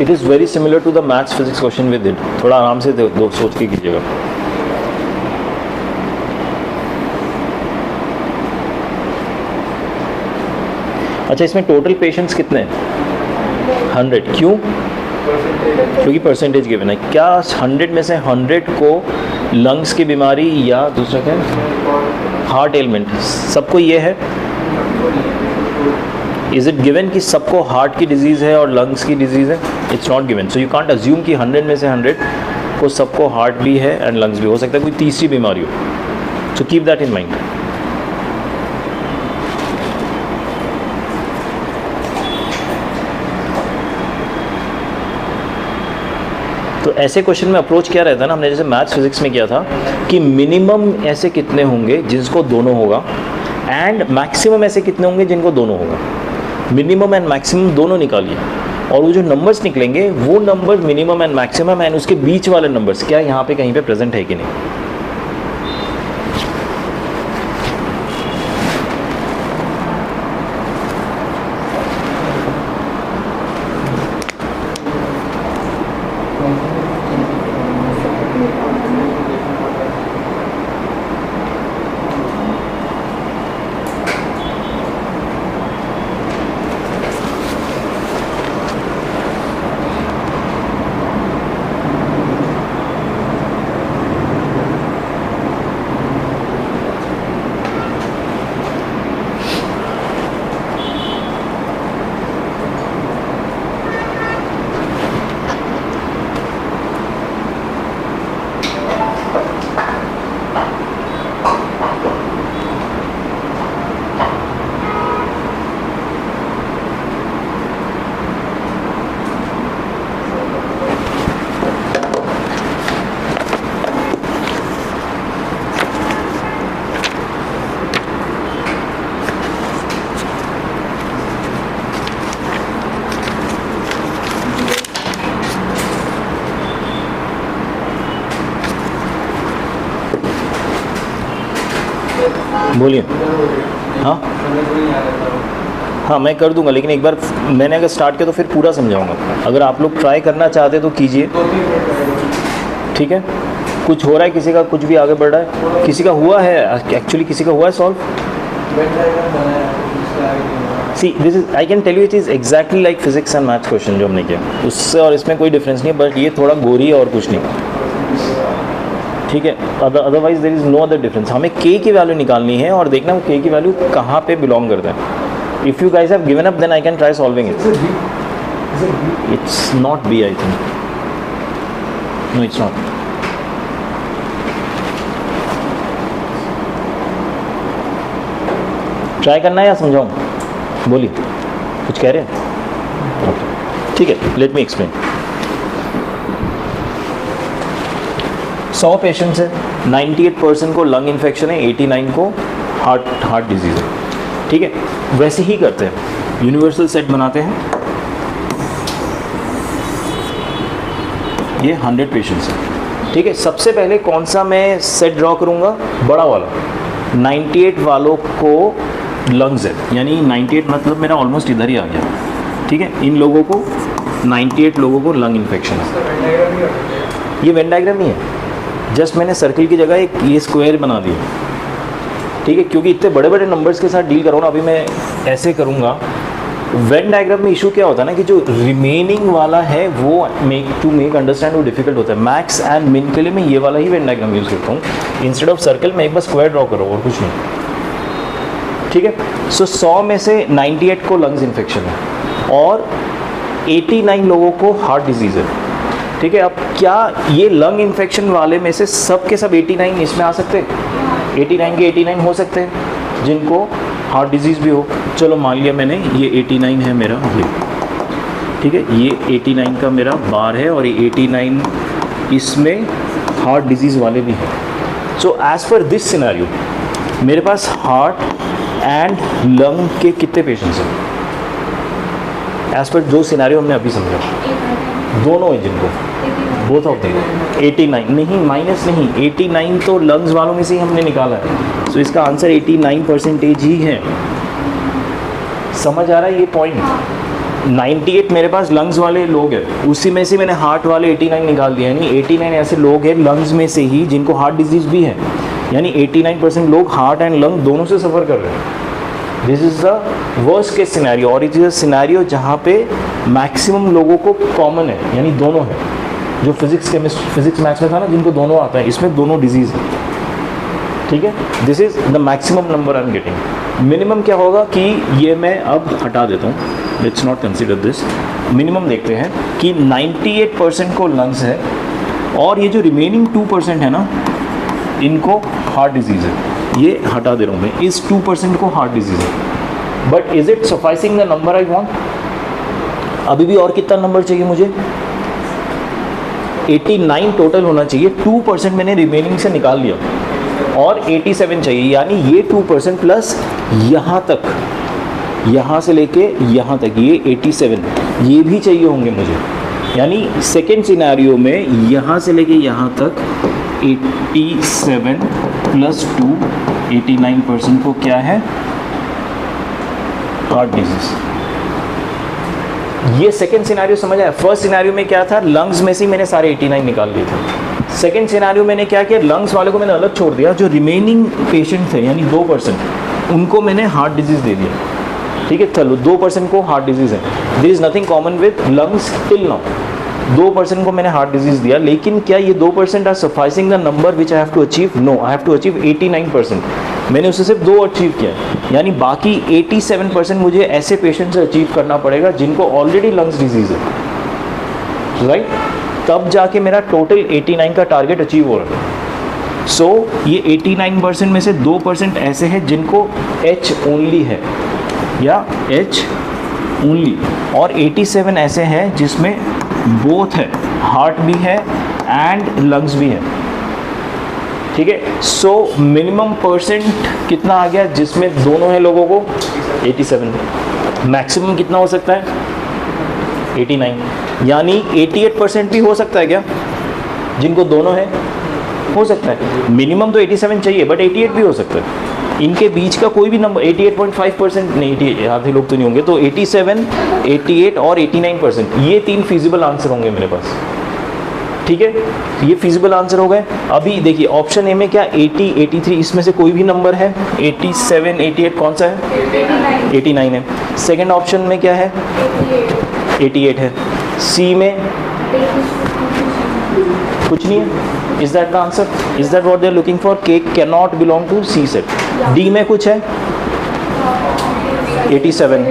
It is very similar to the maths physics question with it. थोड़ा आराम से दो सोच के कीजिएगा। अच्छा, इसमें टोटल पेशेंट्स कितने हैं? 100। क्यों? क्योंकि परसेंटेज गिवन है। क्या 100 में से 100 को लंग्स की बीमारी या दूसरा क्या है, हार्ट एलिमेंट, सबको ये है? इज इट गिवन कि सबको हार्ट की डिजीज़ है और लंग्स की डिजीज़ है? It's not given. So you can't assume कि 100 में से 100 को सबको हार्ट भी है एंड लंग्स भी। हो सकता है कोई तीसरी बीमारी हो। So keep that in mind. तो ऐसे क्वेश्चन में अप्रोच क्या रहता है ना, हमने जैसे मैथ्स फिजिक्स में किया था कि मिनिमम ऐसे कितने होंगे जिसको दोनों होगा, एंड मैक्सिमम ऐसे कितने होंगे जिनको दोनों होगा। मिनिमम एंड मैक्सिमम दोनों निकालिए, और वो जो नंबर्स निकलेंगे वो number minimum and maximum and उसके बीच वाले नंबर्स क्या यहाँ पे कहीं पे प्रेजेंट है कि नहीं। बोलिए। हाँ हाँ मैं कर दूंगा, लेकिन एक बार मैंने अगर स्टार्ट किया तो फिर पूरा समझाऊंगा। अगर आप लोग ट्राई करना चाहते तो कीजिए, ठीक है। कुछ हो रहा है किसी का, कुछ भी आगे बढ़ रहा है, किसी का हुआ है एक्चुअली, किसी का हुआ है solve. See this is, I can tell you, it is exactly like physics and maths question जो हमने किया, उससे और इसमें कोई डिफरेंस नहीं है, बट ये थोड़ा गोरी है और कुछ नहीं, ठीक है। Otherwise there is no other difference. हमें के की वैल्यू निकालनी है और देखना वो के की वैल्यू कहाँ पे बिलोंग करता है। If you guys have given up then I can try solving it. It's not be, I think, no it's not. Try करना है या समझाऊँ? बोलिए, कुछ कह रहे हैं? ठीक है, लेट मी एक्सप्लेन। 100 पेशेंट्स है, 98% को लंग इन्फेक्शन है, 89 को हार्ट डिजीज़ है, ठीक है। वैसे ही करते हैं, यूनिवर्सल सेट बनाते हैं। ये 100 पेशेंट्स है, ठीक है। सबसे पहले कौन सा मैं सेट ड्रॉ करूँगा? बड़ा वाला। 98 वालों को लंग्स है, यानी 98 मतलब मेरा ऑलमोस्ट इधर ही आ गया, ठीक है। इन लोगों को 98 लोगों को लंग इन्फेक्शन है। ये वेन डायग्राम नहीं है, जस्ट मैंने सर्किल की जगह एक ये स्क्वायर बना दिया, ठीक है, क्योंकि इतने बड़े बड़े नंबर्स के साथ डील करो ना। अभी मैं ऐसे करूँगा। वेन डायग्राम में इशू क्या होता है ना कि जो रिमेनिंग वाला है वो मेक अंडरस्टैंड वो डिफिकल्ट होता है। मैक्स एंड मिन के लिए मैं ये वाला ही वेन डायग्राम यूज़ करता हूँ। इंस्टेड ऑफ सर्कल मैं एक बार स्क्वायर ड्रॉ करो और कुछ नहीं, ठीक है। सो 100 में से 98 को लंग्स इन्फेक्शन है और 89 लोगों को हार्ट डिजीज़ है, ठीक है। अब क्या ये लंग इन्फेक्शन वाले में से सब के सब 89 इसमें आ सकते हैं? 89 के 89 हो सकते हैं जिनको हार्ट डिजीज़ भी हो। चलो मान लिया मैंने ये 89 है मेरा, ये ठीक है, ये 89 का मेरा बार है और ये 89 इसमें हार्ट डिजीज़ वाले भी हैं। So as per this scenario मेरे पास हार्ट एंड लंग के कितने पेशेंट्स हैं? एज़ पर जो सिनेरियो हमने अभी समझा, दोनों हैं जिनको, बोथ ऑफ देम 89 नहीं, माइनस नहीं, 89 तो लंग्स वालों में से ही हमने निकाला है। सो इसका आंसर 89% ही है। समझ आ रहा है ये पॉइंट? 98 मेरे पास लंग्स वाले लोग हैं, उसी में से मैंने हार्ट वाले 89 निकाल दिया, यानी 89 ऐसे लोग हैं लंग्स में से ही जिनको हार्ट डिजीज़ भी है, यानी 89% लोग हार्ट एंड लंग दोनों से सफ़र कर रहे हैं। This is the worst case scenario, और इट इज़ अ सिनेरियो जहाँ पे मैक्सिमम लोगों को कॉमन है, यानी दोनों है। जो फिजिक्स मैथ्स में था ना जिनको दोनों आता है, इसमें दोनों डिजीज़ है, ठीक है। This is the maximum number I am getting. Minimum क्या होगा कि ये मैं अब हटा देता हूँ, let's not consider this. Minimum देखते हैं कि 98% को लंग्स है और ये जो रिमेनिंग 2% है ना, इनको हार्ट डिजीज़ है। ये हटा दे रहा हूँ मैं, इस 2% को हार्ट डिजीज़ है। But is it sufficing the number I want? अभी भी और कितना नंबर चाहिए मुझे? 89 टोटल होना चाहिए, 2% मैंने रिमेनिंग से निकाल लिया और 87 चाहिए, यानी ये 2% प्लस यहाँ तक, यहाँ से लेके यहाँ तक ये 87, ये भी चाहिए होंगे मुझे। यानी सेकेंड सिनेरियो में यहाँ से लेके यहाँ तक 87 प्लस 2, 89% को क्या है? Heart disease. ये सेकेंड सिनेरियो समझ आया? फर्स्ट सिनेरियो में क्या था? लंग्स में से मैंने सारे 89 निकाल लिए थे। सेकेंड सिनेरियो मैंने क्या किया? लंग्स वाले को मैंने अलग छोड़ दिया, जो रिमेनिंग पेशेंट थे यानी 2% उनको मैंने हार्ट डिजीज़ दे दिया, ठीक है। चलो 2% को हार्ट डिजीज़ है, there is nothing common with lungs till now. 2% को मैंने हार्ट डिजीज़ दिया, लेकिन क्या ये 2% are sufficing the number which I have to achieve? No, I have to achieve 89%। मैंने उससे सिर्फ 2 अचीव किया है, यानी बाकी 87% मुझे ऐसे पेशेंट से अचीव करना पड़ेगा जिनको ऑलरेडी लंग्स डिजीज़ है, राइट? तब जाके मेरा टोटल 89 का टारगेट अचीव हो रहा है। सो ये 89% में से 2% ऐसे हैं जिनको H ओनली है या H ओनली, और 87 ऐसे हैं जिसमें बोथ है, हार्ट भी है एंड लंग्स भी है, ठीक है। सो मिनिमम परसेंट कितना आ गया जिसमें दोनों है लोगों को? 87। मैक्सिमम कितना हो सकता है? 89, यानी 88% भी हो सकता है क्या जिनको दोनों है? हो सकता है। मिनिमम तो 87 चाहिए, बट 88 भी हो सकता है। इनके बीच का कोई भी नंबर 88.5% नहीं, 88 आधे लोग तो नहीं होंगे, तो 87, 88 और 89%, ये 3 फिजिबल आंसर होंगे मेरे पास। ठीक है, ये फिजिबल आंसर हो गए। अभी देखिए ऑप्शन ए में क्या 80, 83, इसमें से कोई भी नंबर है। 87, 88 कौन सा है? 89 है। सेकंड ऑप्शन में क्या है? 88 है। सी में कुछ नहीं है। Is that the answer? Is that what they are looking for? K can not belong to C set. D में कुछ है? 87,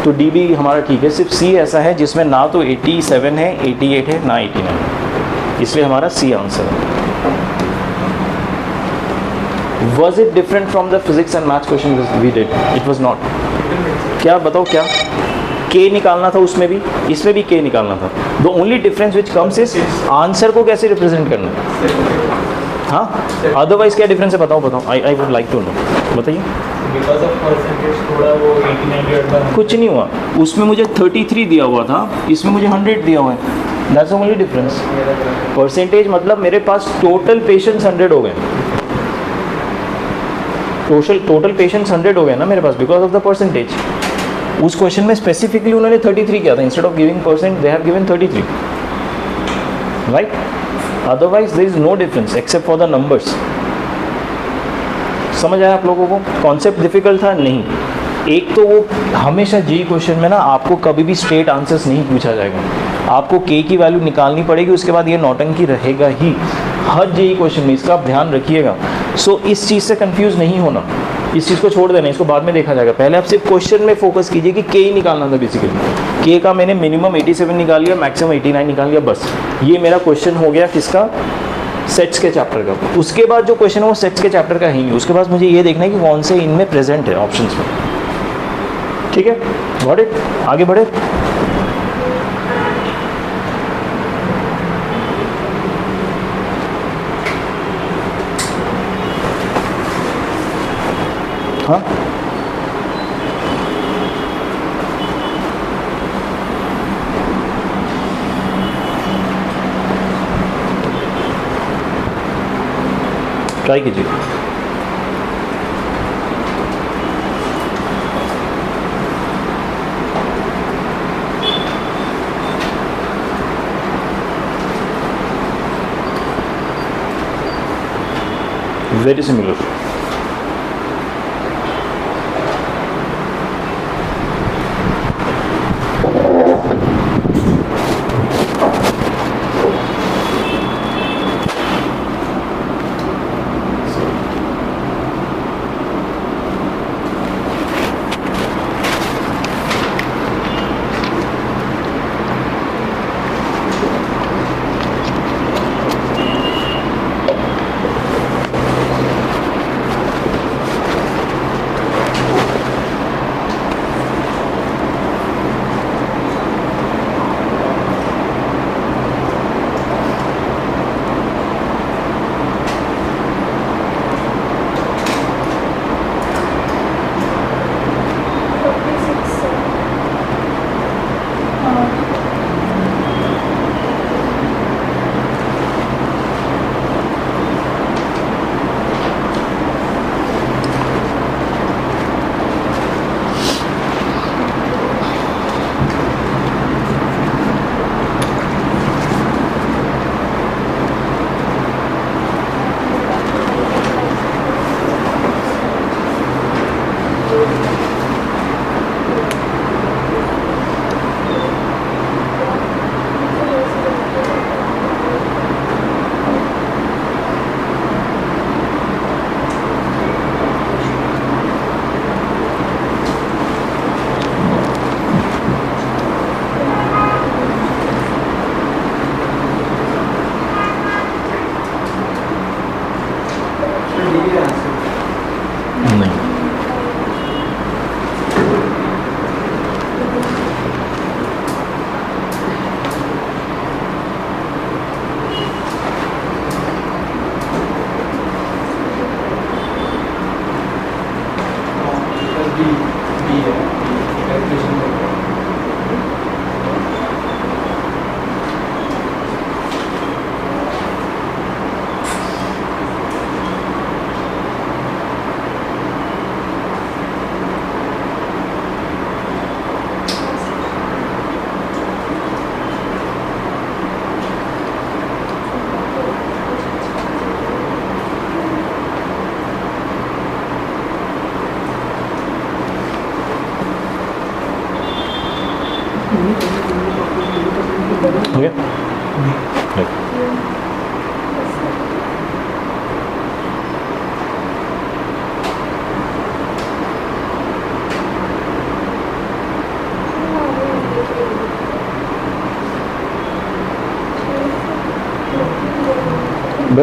तो डी भी हमारा ठीक है। सिर्फ सी ऐसा है जिसमें ना तो 87 है, 88 है, ना 89, इसलिए हमारा सी आंसर है। Was it different from the physics and maths question we did? It was not. क्या बताओ क्या? K निकालना था उसमें भी, इसमें भी K निकालना था। The only difference which comes is answer को कैसे रिप्रेजेंट करना। हाँ, अदरवाइज क्या डिफरेंस है बताओ बताओ। I would like to know, बताइए। Because of percentage थोड़ा वो 89 कुछ नहीं हुआ, उसमें मुझे 33 दिया हुआ था, इसमें मुझे 100 दिया हुआ है। That's only difference. परसेंटेज मतलब मेरे पास टोटल पेशेंट्स 100 हो गए, टोटल पेशेंट्स 100 हो गए ना मेरे पास, बिकॉज ऑफ द परसेंटेज। उस क्वेश्चन में स्पेसिफिकली उन्होंने 33 किया था, instead of giving percent they have given 33, right. Otherwise there is no difference except for the numbers. समझ आया आप लोगों को? कॉन्सेप्ट डिफिकल्ट था नहीं। एक तो वो हमेशा जी क्वेश्चन में ना आपको कभी भी स्ट्रेट आंसर्स नहीं पूछा जाएगा, आपको के की वैल्यू निकालनी पड़ेगी, उसके बाद ये नौटंकी रहेगा ही हर जेई क्वेश्चन में, इसका आप ध्यान रखिएगा। सो इस चीज़ से कंफ्यूज नहीं होना, इस चीज़ को छोड़ देना, इसको बाद में देखा जाएगा। पहले आप सिर्फ क्वेश्चन में फोकस कीजिए कि के ही निकालना था बेसिकली। के का मैंने मिनिमम 87 निकाल लिया, मैक्सिमम 89 निकाल लिया, बस ये मेरा क्वेश्चन हो गया किसका? सेट्स के चैप्टर का। उसके बाद जो क्वेश्चन है वो सेट्स के चैप्टर का ही है, उसके बाद मुझे ये देखना है कि कौन से इनमें प्रेजेंट है ऑप्शंस में। ठीक है, गॉट इट? आगे बढ़े। हाँ, ट्राई कीजिए। Very similar.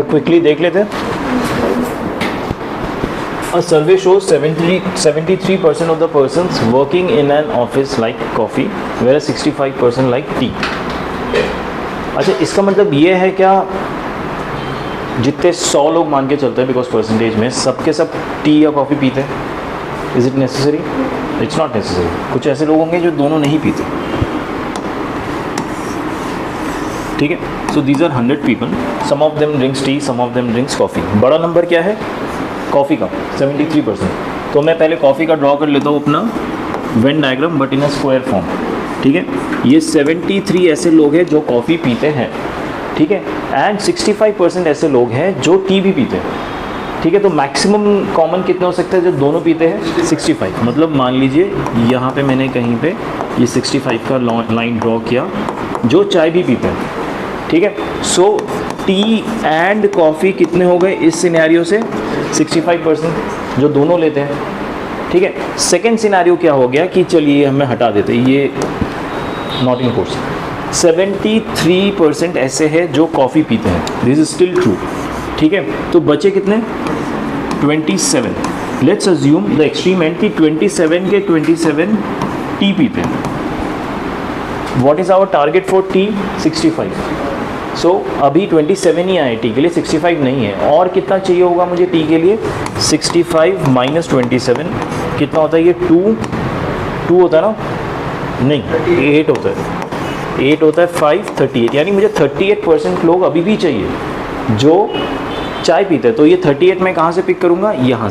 क्विकली देख लेते हैं. A survey shows 73% of the persons working in an office like coffee, whereas 65% like tea. अच्छा, इसका मतलब ये है क्या, जितने 100 लोग मान के चलते हैं बिकॉज परसेंटेज में सबके सब टी या कॉफ़ी पीते हैं? Is it necessary? It's not necessary. कुछ ऐसे लोग होंगे जो दोनों नहीं पीते. ठीक है. So these are 100 people. Some of them drinks tea, some of them drinks coffee. बड़ा नंबर क्या है कॉफ़ी का? 73%. तो मैं पहले कॉफ़ी का ड्रॉ कर लेता हूँ अपना Venn diagram, but in a square form. ठीक है. ये 73 ऐसे लोग हैं जो कॉफ़ी पीते हैं. ठीक है. एंड 65% ऐसे लोग हैं जो टी भी पीते हैं. ठीक है. तो मैक्सिमम कॉमन कितने हो सकते हैं जो दोनों पीते हैं? 65. मतलब मान लीजिए यहाँ पे मैंने कहीं पे ये 65 का लाइन ड्रॉ किया जो चाय भी पीते हैं. ठीक है. सो टी एंड कॉफ़ी कितने हो गए इस सिनेरियो से? 65% जो दोनों लेते हैं. ठीक है. सेकेंड सिनेरियो क्या हो गया कि चलिए हमें हटा देते हैं, ये नॉट इन कोर्स. 73% ऐसे हैं जो कॉफ़ी पीते हैं. This is still true. ठीक है. तो बचे कितने? 27. Let's assume the extreme end कि 27 के 27 टी पीते हैं. What is our target for tea? 65. So अभी 27 ही आए टी के लिए, 65 नहीं है. और कितना चाहिए होगा मुझे टी के लिए? 65 माइनस 27 कितना होता है? ये 2 होता है ना? नहीं, 8 होता है. 8 होता है 5, 38. यानी मुझे 38% लोग अभी भी चाहिए जो चाय पीते हैं. तो ये 38 मैं कहाँ से पिक करूँगा? यहाँ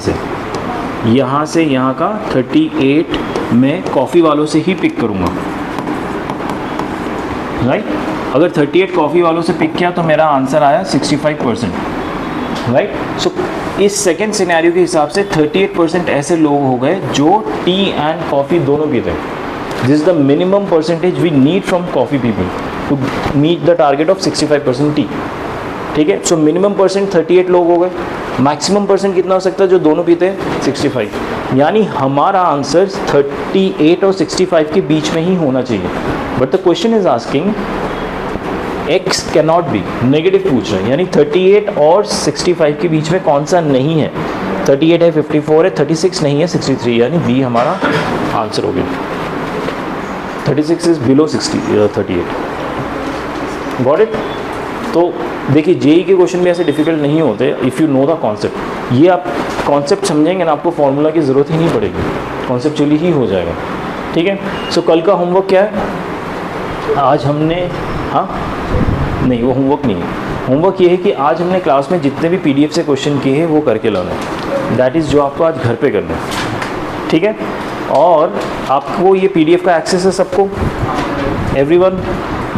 से यहाँ का 38 मैं कॉफ़ी वालों से ही पिक करूँगा. राइट. अगर 38 कॉफ़ी वालों से पिक किया तो मेरा आंसर आया 65%. राइट. सो इस सेकेंड सिनेरियो के हिसाब से 38% ऐसे लोग हो गए जो टी एंड कॉफ़ी दोनों पीते हैं. This is the minimum percentage we need from coffee people to meet the target of 65% tea. ठीक है. सो मिनिमम परसेंट 38 लोग हो गए. मैक्सिमम परसेंट कितना हो सकता है जो दोनों पीते हैं? 65. यानी हमारा आंसर 38 और 65 के बीच में ही होना चाहिए. But the question is asking x cannot be. Negative पूछ रहे हैं. यानी 38 और 65 के बीच में कौन सा नहीं है? 38 है, 54 है, 36 नहीं है, 63. यानी बी हमारा आंसर हो गया. 36 इज बिलो 38. Got it. तो देखिए जेई के क्वेश्चन भी ऐसे डिफिकल्ट नहीं होते if you know the concept. ये आप कॉन्सेप्ट समझेंगे ना, आपको फॉर्मूला की ज़रूरत ही नहीं पड़ेगी, कॉन्सेप्चुअली ही हो जाएगा. ठीक है. सो कल का होमवर्क क्या है? आज हमने नहीं, वो होमवर्क नहीं है. होमवर्क ये है कि आज हमने क्लास में जितने भी पीडीएफ से क्वेश्चन किए हैं वो करके लाना है. दैट इज़ जो आपको आज घर पे करना है. ठीक है. और आपको ये पीडीएफ का एक्सेस है सबको? एवरीवन.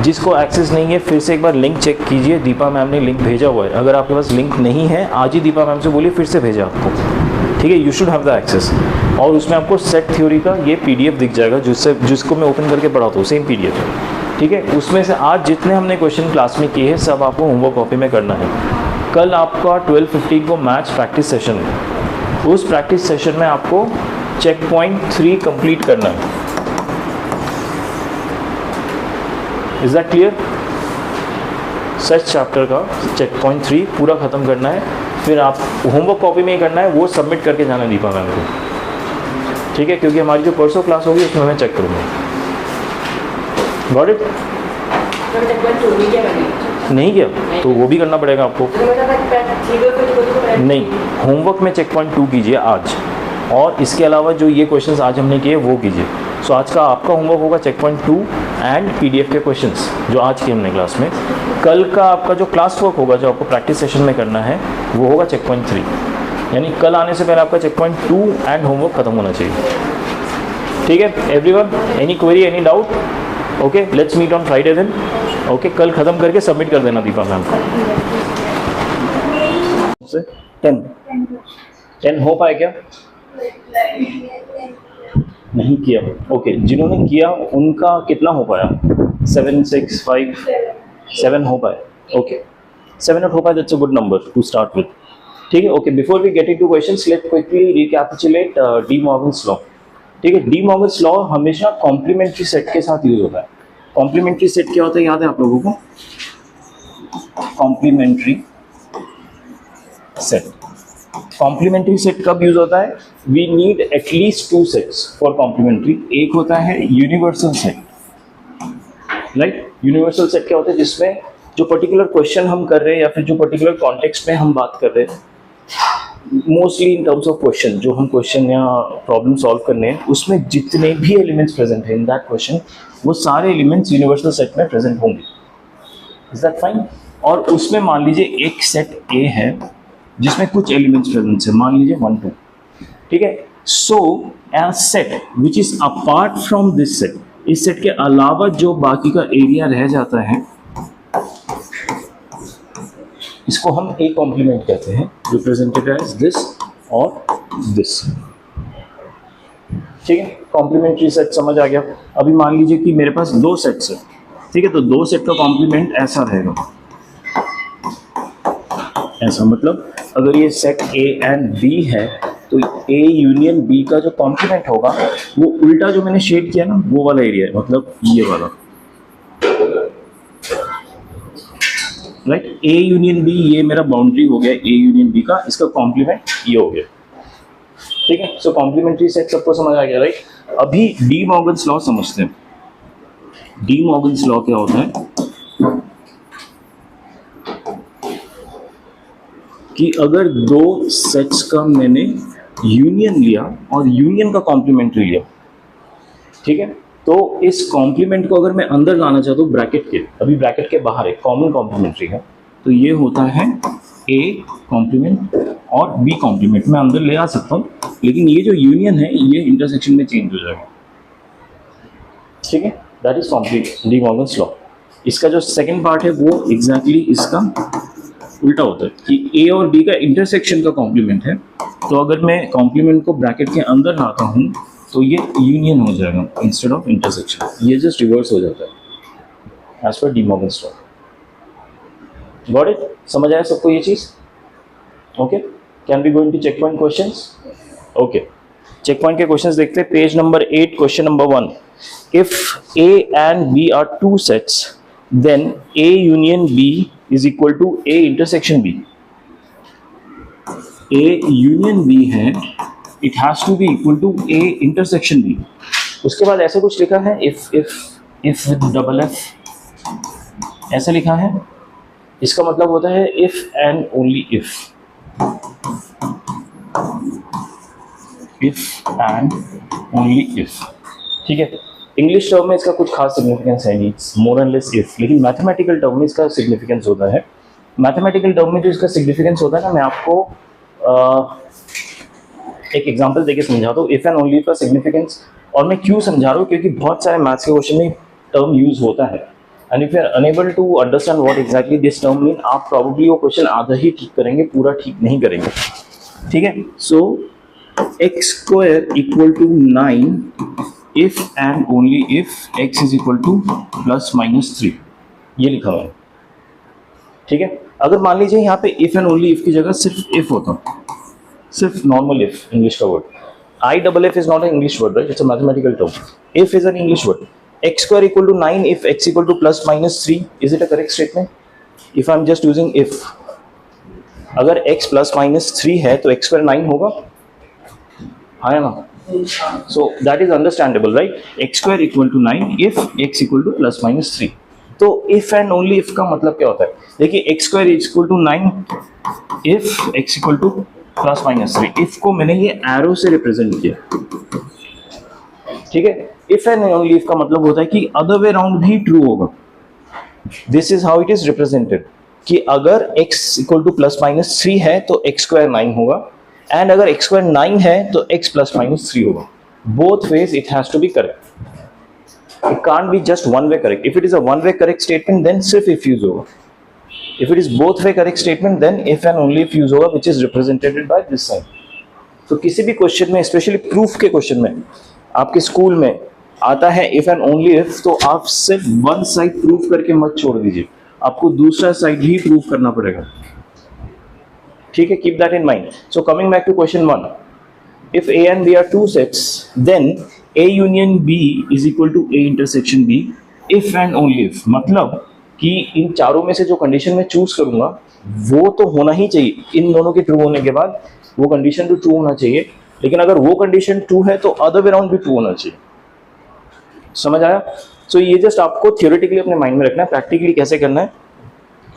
जिसको एक्सेस नहीं है फिर से एक बार लिंक चेक कीजिए. दीपा मैम ने लिंक भेजा हुआ है. अगर आपके पास लिंक नहीं है आज ही दीपा मैम से बोलिए फिर से भेजा आपको. ठीक है. You should have the access. और उसमें आपको सेट थ्योरी का ये पीडीएफ दिख जाएगा जिसको मैं ओपन करके पढ़ाता हूँ. सेम पीडीएफ है. ठीक है. उसमें से आज जितने हमने क्वेश्चन क्लास में किए हैं सब आपको होमवर्क कॉपी में करना है. कल आपका 12:15 को मैथ्स प्रैक्टिस सेशन है. उस प्रैक्टिस सेशन में आपको चेक पॉइंट 3 कंप्लीट करना है. Is that clear? Search chapter का चेक पॉइंट 3 पूरा ख़त्म करना है. फिर आप होमवर्क कॉपी में ही करना है. वो सबमिट करके जाना है दीपा मैम को. ठीक है. क्योंकि हमारी जो परसों क्लास होगी उसमें मैं चेक करूँगा. Got it? नहीं किया तो वो भी करना पड़ेगा आपको. नहीं, होमवर्क में चेक पॉइंट 2 कीजिए आज. और इसके अलावा जो ये क्वेश्चंस आज हमने किए वो कीजिए. सो आज का आपका होमवर्क होगा चेक पॉइंट 2 एंड पीडीएफ के क्वेश्चंस जो आज किए हमने क्लास में. कल का आपका जो क्लास वर्क होगा जो आपको प्रैक्टिस सेशन में करना है वो होगा चेक पॉइंट 3. यानी कल आने से पहले आपका चेक पॉइंट 2 एंड होमवर्क खत्म होना चाहिए. ठीक है. Everyone, any query, any doubt? Okay. Let's meet on Friday then. Okay. कल ख़त्म करके सबमिट कर देना दीपा मैम को. 10 हो पाए क्या? नहीं किया. ओके. जिन्होंने किया उनका कितना हो पाया? 7, 6, 5. 7 हो पाए, ओके 7 हो पाए, that's a good number to start with. ठीक है, okay before we get into questions let's quickly recapitulate De Morgan's law. ठीक है, डी मॉर्गन्स लॉ हमेशा कॉम्प्लीमेंट्री सेट के साथ यूज होता है। कॉम्प्लीमेंट्री सेट क्या होता है याद है आप लोगों को? कॉम्प्लीमेंट्री सेट, कॉम्प्लीमेंट्री सेट कब यूज होता है? We need at least 2 sets for complementary. एक होता है universal set, right? Universal set क्या होता है? जिसमें जो पर्टिकुलर क्वेश्चन हम कर रहे हैं या फिर जो पर्टिकुलर कॉन्टेक्स्ट में हम बात कर रहे हैं, mostly in terms of question, जो हम क्वेश्चन या प्रॉब्लम सॉल्व करने हैं उसमें जितने भी एलिमेंट्स प्रेजेंट हैं इन दैट क्वेश्चन, वो सारे एलिमेंट्स यूनिवर्सल सेट में प्रेजेंट होंगे। Is that fine? और उसमें मान लीजिए एक सेट ए है जिसमें कुछ एलिमेंट्स प्रेजेंट है, मान लीजिए 1 2, ठीक है? So a set which is apart from this set, इस सेट के अलावा जो बाकी का एरिया रह जाता है इसको हम ए कॉम्प्लीमेंट कहते हैं, रिप्रेजेंटेड एज दिस और दिस। ठीक है, कॉम्प्लीमेंट्री सेट समझ आ गया। अभी मान लीजिए कि मेरे पास 2 सेट्स है, ठीक है? तो 2 सेट का कॉम्प्लीमेंट ऐसा रहेगा, ऐसा मतलब अगर ये सेट ए एंड बी है तो ए यूनियन बी का जो कॉम्प्लीमेंट होगा वो उल्टा जो मैंने शेड किया ना वो वाला एरिया है, मतलब ये वाला, राइट? ए यूनियन बी, ये मेरा बाउंड्री हो गया ए यूनियन बी का, इसका कॉम्प्लीमेंट ये हो गया। ठीक है, सो कॉम्प्लीमेंट्री सेट सबको समझ आ गया, राइट? अभी डी मॉर्गन्स लॉ समझते हैं। डी मॉर्गन्स लॉ क्या होता है कि अगर 2 सेट्स का मैंने यूनियन लिया और यूनियन का कॉम्प्लीमेंट्री लिया, ठीक है, तो इस कॉम्प्लीमेंट को अगर मैं अंदर लाना चाहता हूँ ब्रैकेट के, अभी ब्रैकेट के बाहर एक कॉमन कॉम्प्लीमेंट्री है, तो ये होता है ए कॉम्प्लीमेंट और बी कॉम्प्लीमेंट, मैं अंदर ले आ सकता हूँ, लेकिन ये जो यूनियन है ये इंटरसेक्शन में चेंज हो जाएगा। ठीक है, that is complete D Morgan's law. इसका जो सेकेंड पार्ट है वो एग्जैक्टली इसका उल्टा होता है कि ए और बी का इंटरसेक्शन का कॉम्प्लीमेंट है, तो अगर मैं कॉम्प्लीमेंट को ब्रैकेट के अंदर लाता हूँ तो ये यूनियन हो जाएगा इंस्टेड ऑफ इंटरसेक्शन, ये जस्ट रिवर्स हो जाता है एज पर De Morgan's law. Got it? समझ आया सबको ये चीज? Okay, can we go into check point questions? Okay, check point के क्वेश्चंस देखते हैं। Page number 8, question number 1, if A and B are 2 sets then A union B is equal to A intersection B. A union B है, it has to be equal to A intersection B. उसके बाद ऐसे कुछ लिखा है if with double F, ऐसा लिखा है। इसका मतलब होता है if and only if and only if। ठीक है, इंग्लिश टर्म में इसका कुछ खास सिग्निफिकेंस है नहीं, मोर एंड लेस इफ, लेकिन मैथमेटिकल टर्म में इसका सिग्निफिकेंस होता है। मैथमेटिकल टर्म में जो इसका सिग्निफिकेंस होता है ना, मैं आपको एक एग्जांपल देके समझाता हूँ इफ एंड ओनली का सिग्निफिकेंस। और मैं क्यों समझा रहा हूँ, क्योंकि बहुत सारे मैथ्स के क्वेश्चन में टर्म यूज होता है, and if you are unable to understand what exactly this term mean, आप प्रॉब्ली वो क्वेश्चन आधा ही ठीक करेंगे, पूरा ठीक नहीं करेंगे। ठीक है, so x square equal to 9 if and only if x is equal to plus minus 3, ये लिखा हुआ है। ठीक है, अगर मान लीजिए यहाँ पे if and only if की जगह सिर्फ if होता, सिर्फ नॉर्मल if, इंग्लिश का word, IFF is not an English word, right? It's a mathematical term. If is an English word. X square equal to 9 if x equal to plus minus 3, is it a correct statement? If I'm just using if, अगर x plus minus 3 है तो x square 9 होगा, हाँ ना? So that is understandable, right? X square equal to 9 if x equal to plus minus 3. तो if and only if का मतलब क्या होता है? देखिए x square is equal to 9 if x equal to plus minus 3. if को मैंने ये arrow से represent किया, ठीक है? if and only if का मतलब होता है कि other way round भी true होगा. This is how it is represented, कि अगर x equal to plus minus 3 है तो x square 9 होगा, एंड अगर x square 9 है तो x plus minus 3 होगा. Both ways it has to be correct. It can't be just one way correct. If it is a one way correct statement, then सिर्फ if use होगा. If it is both way correct statement, then if and only if use होगा, which is represented by this sign. तो किसी भी question में, specially proof के question में, आपके स्कूल में आता है if and only if, तो आप सिर्फ वन साइड प्रूफ करके मत छोड़ दीजिए, आपको दूसरा साइड भी प्रूव करना पड़ेगा, ठीक है, keep that in mind. So coming back to question 1, if A and B are two sets, then A union B is equal to A intersection B if and only if, मतलब कि इन चारों में से जो कंडीशन मैं choose करूंगा वो तो होना ही चाहिए, इन दोनों के ट्रू होने के बाद वो कंडीशन तो ट्रू होना चाहिए, लेकिन अगर वो कंडीशन ट्रू है तो अदर वे राउंड भी ट्रू होना चाहिए। समझ आया? सो ये जस्ट आपको थियोरेटिकली अपने माइंड में रखना है, प्रैक्टिकली कैसे करना है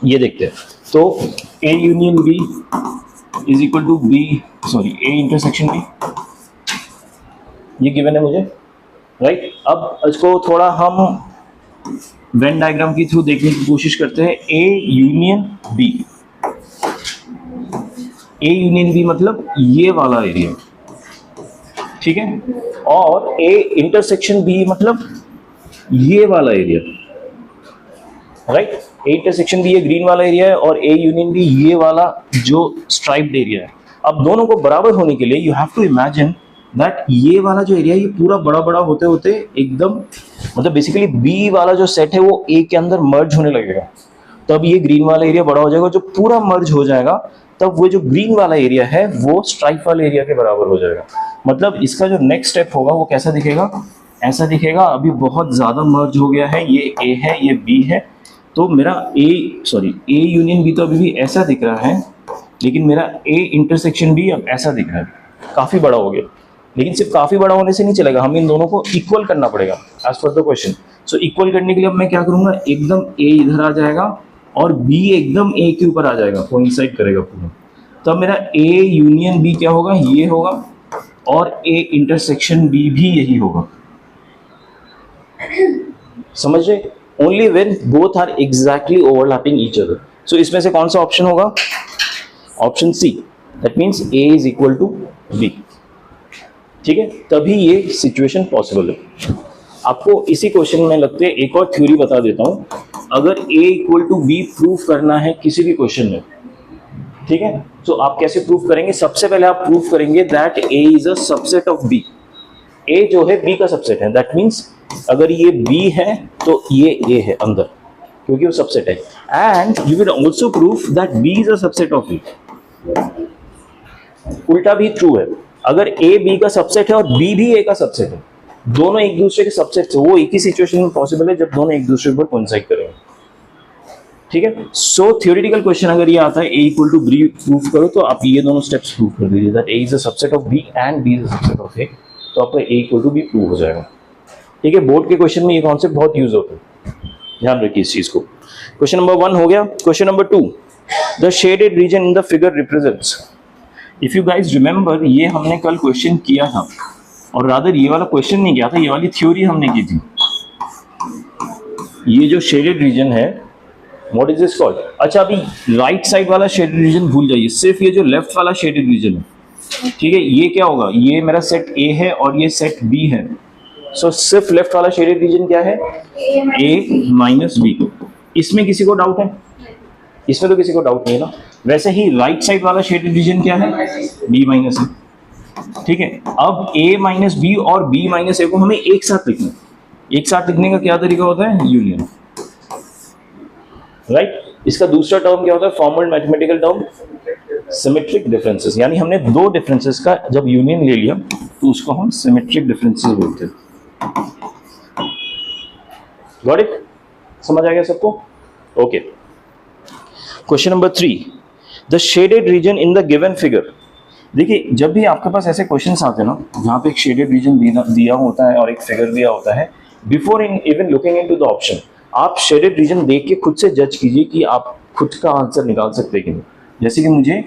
ये देखते हैं। तो A union B is equal to A intersection B, ये गिवन है मुझे, राइट। अब इसको थोड़ा हम वेन डायग्राम के थ्रू देखने की कोशिश करते हैं। A यूनियन B मतलब ये वाला एरिया, ठीक है, और A इंटरसेक्शन B मतलब ये वाला area, right. A intersection B ये ग्रीन वाला एरिया है और A यूनियन B ये वाला जो स्ट्राइप्ड एरिया है। अब दोनों को बराबर होने के लिए you have to imagine that ये वाला जो एरिया ये पूरा बड़ा बड़ा होते होते एकदम, मतलब बेसिकली B वाला जो सेट है वो A के अंदर मर्ज होने लगेगा, तब ये ग्रीन वाला एरिया बड़ा हो जाएगा, जो पूरा मर्ज हो जाएगा तब वो जो ग्रीन वाला एरिया है वो स्ट्राइप वाले एरिया के बराबर हो जाएगा। मतलब इसका जो नेक्स्ट स्टेप होगा वो कैसा दिखेगा, ऐसा दिखेगा। अभी बहुत ज्यादा मर्ज हो गया है, ये A है ये B है, तो मेरा A यूनियन B तो अभी भी ऐसा दिख रहा है, लेकिन मेरा A इंटरसेक्शन B अब ऐसा दिख रहा है, काफी बड़ा हो गया। लेकिन सिर्फ काफी बड़ा होने से नहीं चलेगा, हमें इन दोनों को इक्वल करना पड़ेगा as per the question. So equal करने के लिए अब मैं क्या करूंगा, एकदम A इधर आ जाएगा और B एकदम A के ऊपर आ जाएगा, कोइंसाइड करेगा पूरा, तब मेरा A यूनियन B क्या होगा, ये होगा, और A इंटरसेक्शन B भी यही होगा। समझ रहे? Only when both are exactly overlapping each other. So इसमें से कौन सा ऑप्शन होगा, option C, that means A is equal to B, ठीक है, तभी ये सिचुएशन पॉसिबल है। आपको इसी क्वेश्चन में लगते एक और थ्योरी बता देता हूं, अगर A equal to B prove करना है किसी भी क्वेश्चन में, ठीक है, तो आप कैसे प्रूव करेंगे, सबसे पहले आप प्रूव करेंगे that A is a subset of B। A जो है B का सबसेट है, दैट मीन्स अगर ये B है तो ये A है अंदर, क्योंकि वो सबसेट है। And you will also prove that B is a subset of A। उल्टा भी ट्रू है, अगर A B का सबसेट है और B भी A का सबसेट है, दोनों एक दूसरे के सबसेट से, वो एक ही सिचुएशन में पॉसिबल है जब दोनों एक दूसरे पर कोइंसाइड करेंगे, ठीक है। सो थ्योरेटिकल क्वेश्चन अगर ये आता है A equal to B proof करो, तो आप ये दोनों स्टेप्स प्रूव कर दीजिए that A is a subset of B and B is a subset of A, तो आपका A equal to B prove हो जाएगा, ठीक है। बोर्ड के क्वेश्चन में ये कॉन्सेप्ट बहुत यूज होता है, ध्यान रखिए इस चीज को। क्वेश्चन नंबर 1 हो गया। Question number 2, the shaded region in the figure represents. If you guys remember, ये हमने कल क्वेश्चन किया था, और रादर ये वाला क्वेश्चन नहीं किया था, ये वाली थ्योरी हमने की थी। ये जो शेडेड रीजन है, व्हाट इज दिस कॉल्ड? अच्छा, अभी राइट साइड वाला शेडेड रीजन भूल जाइए, सिर्फ ये जो लेफ्ट वाला शेडेड रीजन है, ठीक है, ये क्या होगा, ये मेरा सेट A है और ये सेट B है। सो सिर्फ लेफ्ट वाला शेडेड रीजन क्या है, A माइनस B। इसमें किसी को डाउट है? इसमें तो किसी को डाउट नहीं है ना। वैसे ही राइट साइड वाला शेडेड रीजन क्या है, B माइनस A, ठीक है। अब A माइनस B और B माइनस A को हमें एक साथ लिखना है। एक साथ लिखने का क्या तरीका होता है, यूनियन, राइट। इसका दूसरा टर्म क्या होता है, formal mathematical term, symmetric differences. यानी हमने दो डिफरेंसेस का जब यूनियन ले लिया तो उसको हम सिमेट्रिक डिफरेंसेस बोलते हैं। Got it? समझ आ गया सबको? Okay. Question number 3, the shaded region in the given figure. देखिए, जब भी आपके पास ऐसे क्वेश्चंस आते हैं ना, जहाँ पे एक शेडेड रीजन दिया होता है और एक फिगर दिया होता है, before even looking into the option, आप शेडेड रीजन देख के खुद से जज कीजिए कि आप खुद का आंसर निकाल सकते हैं कि नहीं। जैसे कि मुझे,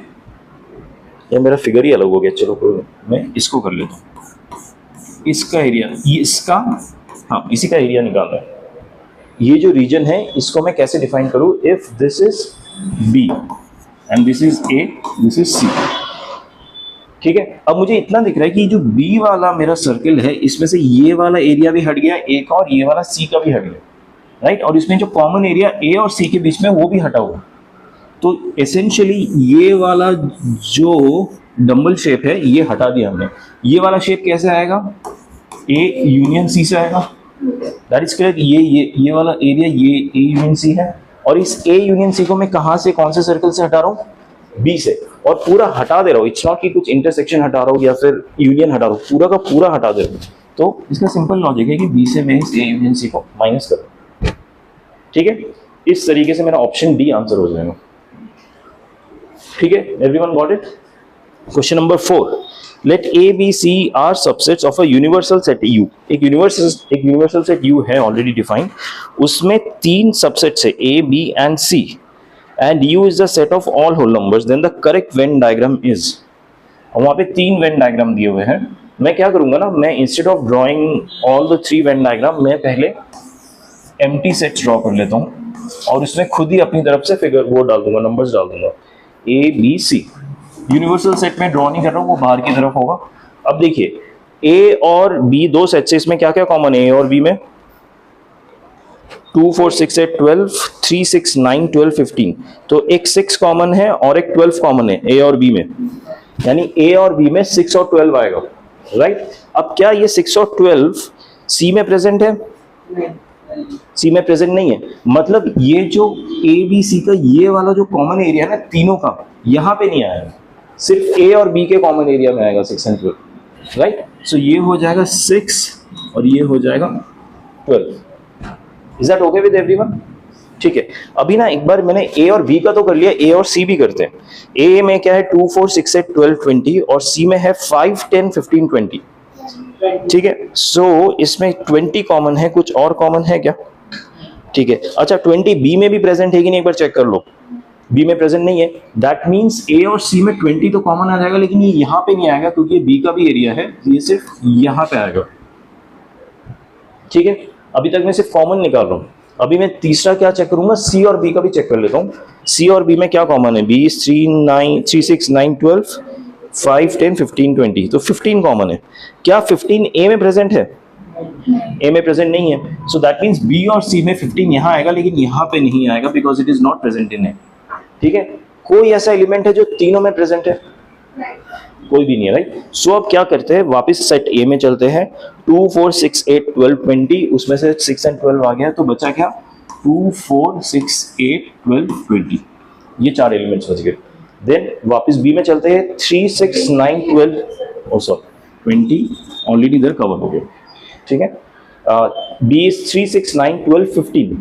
या मेरा फिगर ही अलग हो गया, चलो मैं इसको कर लेता हूँ। इसका एरिया, ये इसका, हाँ, इसी का एरिया निकालना है। ये जो रीजन है इसको मैं कैसे डिफाइन करूँ, if this is B and this is A, this is C, ठीक है। अब मुझे इतना दिख रहा है कि जो B वाला मेरा सर्किल है, इसमें से ये वाला एरिया भी हट गया A का, और ये वाला C का भी हट गया, राइट। और इसमें जो कॉमन एरिया A और C के बीच में वो भी हटा हुआ। तो एसेंशियली ये वाला जो डंबल शेप है ये हटा दिया हमने। ये वाला शेप कैसे आएगा, A यूनियन C से आएगा, दैट इज करेक्ट। ये वाला एरिया ये A यूनियन C है, और इस ए यूनियन सी को मैं कहां से, कौन से सर्कल से हटा रहा हूँ, बी से, और पूरा हटा दे रहा हूँ। इट्स नॉट कि कुछ इंटरसेक्शन हटा रहा हूँ या फिर यूनियन हटा रहा हूँ, पूरा का पूरा हटा दे रहा हूँ। तो इसका सिंपल लॉजिक है कि बी से मैं इस ए यूनियन सी को माइनस कर दूं। ठीक है, इस तरीके से मेरा ऑप्शन डी आंसर हो जाएगा। ठीक है, everyone got it. Question number 4, let A B C are subsets of a universal set U. एक यूनिवर्सल सेट यू है ऑलरेडी डिफाइंड, उसमें 3 सबसेट्स है A B and C, and U is the set of all whole numbers, then the correct Venn diagram is. वहां पे 3 Venn diagram दिए हुए हैं। मैं क्या करूंगा ना, मैं instead of drawing all the 3 Venn diagram, मैं पहले एम्प्टी सेट्स ड्रॉ कर लेता हूँ और उसमें खुद ही अपनी तरफ से फिगर वो डाल दूंगा, नंबर्स डाल दूंगा, A B C. Universal set में ड्रॉ नहीं कर रहा हूँ, वो बाहर की तरफ होगा। अब देखिए ए और बी 2 सेट से, इसमें क्या क्या कॉमन है ए और बी में, 2 4 6 8 12, 3 6 9 12 15। तो एक 6 कॉमन है और एक 12 कॉमन है ए और बी में, यानी ए और बी में 6 और 12 आएगा, राइट। अब क्या ये 6 और 12 सी में प्रेजेंट है? सी में प्रेजेंट नहीं है, मतलब ये जो ए बी सी का ये वाला जो कॉमन एरिया है ना तीनों का, यहां पे नहीं आएगा, सिर्फ ए और बी के कॉमन एरिया में आएगा 6 एंड 12, राइट। सो ये हो जाएगा 6 और ये हो जाएगा 12। Is that okay with everyone? ठीक है, अभी ना एक बार मैंने ए और बी का तो कर लिया, ए और सी भी करते हैं। ए में क्या है 2 4 6 8 12 20 और सी में है 5 10 15 20। ठीक है, सो इसमें 20 कॉमन है, कुछ और कॉमन है क्या? ठीक है, अच्छा 20 बी में भी प्रेजेंट है कि नहीं, एक बार चेक कर लो। बी में प्रेजेंट नहीं है, दैट मींस ए और सी में 20 तो कॉमन आ जाएगा, लेकिन ये यहाँ पे नहीं आएगा क्योंकि बी का भी एरिया है, ये सिर्फ यहाँ पे आएगा। ठीक है, अभी तक मैं सिर्फ कॉमन निकाल रहा हूँ। अभी मैं तीसरा क्या चेक करूंगा, सी और बी का भी चेक कर लेता हूँ। सी और बी में क्या कॉमन है, बी 3 6 9 12 5 10 15 20, तो 15 कॉमन है। क्या 15 ए में प्रेजेंट है? ए में प्रेजेंट नहीं है, सो दैट मींस बी और सी में 15 यहाँ आएगा, लेकिन यहाँ पे नहीं आएगा because it is not present in A. ठीक है, कोई ऐसा एलिमेंट है जो तीनों में प्रेजेंट है? कोई भी नहीं है, राइट। सो अब क्या करते हैं, वापस सेट ए में चलते हैं। 2 4 6 8 12 20, उसमें से 6 एंड 12 आ गया, तो बचा क्या, 2 4 6 8 12 20, ये 4 एलिमेंट्स बच गए। देन वापस बी में चलते हैं, 3 6 9 12, ओ सॉरी 20 ऑलरेडी इधर कवर हो गया। ठीक है, B is 3 6 9 12 15,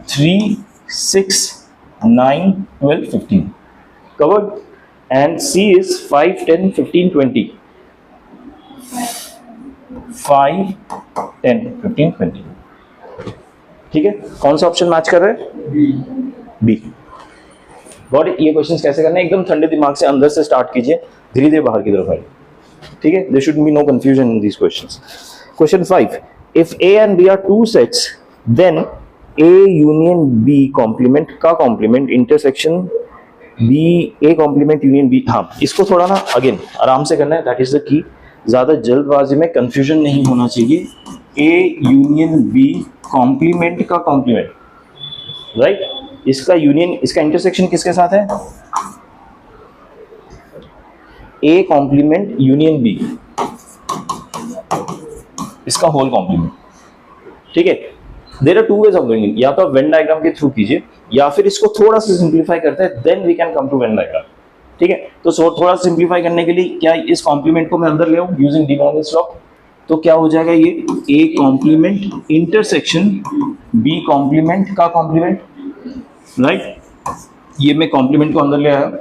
3 6 9 12 15 covered, and C is 5 10 15 20, 5 10 15 20। ठीक है, कौन सा ऑप्शन मैच कर रहे हैं? बी। Got it. ये क्वेश्चंस कैसे करना है, एकदम ठंडे दिमाग से अंदर से स्टार्ट कीजिए, धीरे धीरे बाहर की तरफ आइए। ठीक है, there should be no confusion in these questions. Question 5, if A and B are 2 sets, then A union B complement का complement intersection B, A complement union B। हाँ, इसको थोड़ा ना अगेन आराम से करना है, दैट इज द की। ज्यादा जल्दबाजी में कंफ्यूजन नहीं होना चाहिए। A यूनियन B कॉम्प्लीमेंट का कॉम्प्लीमेंट, राइट। इसका यूनियन, इसका इंटरसेक्शन किसके साथ है? A कॉम्प्लीमेंट यूनियन B, इसका होल कॉम्प्लीमेंट। ठीक है, there are 2 ways of doing it, या तो आप वेन डायग्राम के थ्रू कीजिए या फिर इसको थोड़ा सा सिंपलीफाई करते हैं, then we can come to Venn diagram. ठीक है, तो थोड़ा सिंपलीफाई करने के लिए क्या इस कॉम्प्लीमेंट को मैं अंदर ले आऊं यूजिंग डी मॉर्गन्स लॉ, तो क्या हो जाएगा, ये A complement intersection B complement का कॉम्प्लीमेंट, राइट। ये मैं कॉम्प्लीमेंट को अंदर ले आया,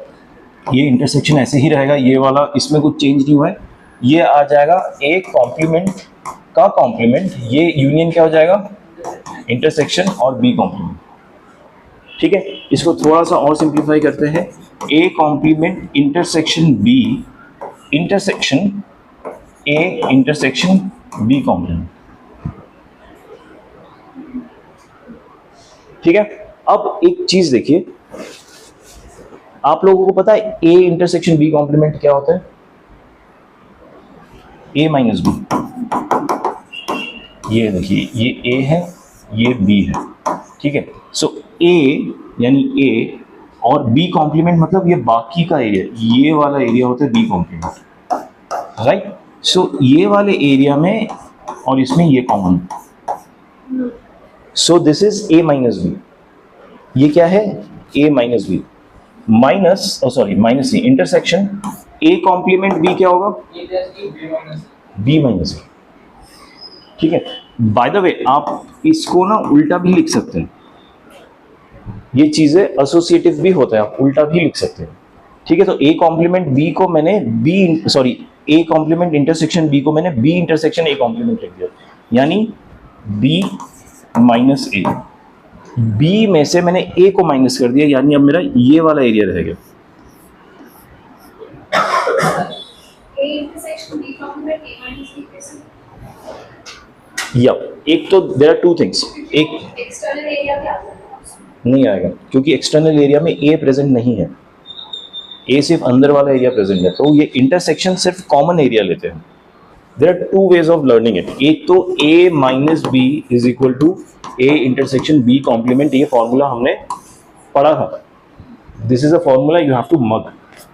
ये इंटरसेक्शन ऐसे ही रहेगा, ये वाला इसमें कुछ चेंज नहीं हुआ है, ये आ जाएगा ए कॉम्प्लीमेंट का कॉम्प्लीमेंट, ये यूनियन क्या हो जाएगा, इंटरसेक्शन और बी कॉम्प्लीमेंट। ठीक है, इसको थोड़ा सा और सिंपलीफाई करते हैं, A complement intersection B intersection A intersection B complement. ठीक है, अब एक चीज देखिए, आप लोगों को पता है ए इंटरसेक्शन बी कॉम्प्लीमेंट क्या होता है? ए माइनस बी। ये देखिए, ये ए है, ये बी है। ठीक है, सो ए यानी ए और बी कॉम्प्लीमेंट मतलब ये बाकी का एरिया, ये वाला एरिया होता है बी कॉम्प्लीमेंट, राइट। सो ये वाले एरिया में और इसमें ये common, so this is A minus B. ये क्या है, a minus B, minus sorry minus C, intersection a complement b क्या होगा, b माइनस बी। ठीक है, बाय द वे आप इसको ना उल्टा भी लिख सकते हैं, ये चीजें एसोसिएटिव भी होता है, आप उल्टा भी लिख सकते हैं। ठीक है, तो a कॉम्प्लीमेंट b को मैंने a कॉम्प्लीमेंट इंटरसेक्शन b को मैंने b इंटरसेक्शन a कॉम्प्लीमेंट लिख दिया, यानी b माइनस a, b में से मैंने a को माइनस कर दिया, यानी अब मेरा ये वाला एरिया रहेगा। या एक तो देयर आर टू थिंग्स, एक एक्सटर्नल एरिया क्या नहीं आएगा क्योंकि एक्सटर्नल एरिया में a प्रेजेंट नहीं है, a सिर्फ अंदर वाला एरिया प्रेजेंट है, तो ये इंटरसेक्शन सिर्फ कॉमन एरिया लेते हैं। There are two ways of learning it, एक तो a minus B is equal to a intersection b complement, ये फॉर्मूला हमने पढ़ा था, this is a formula you have to mug.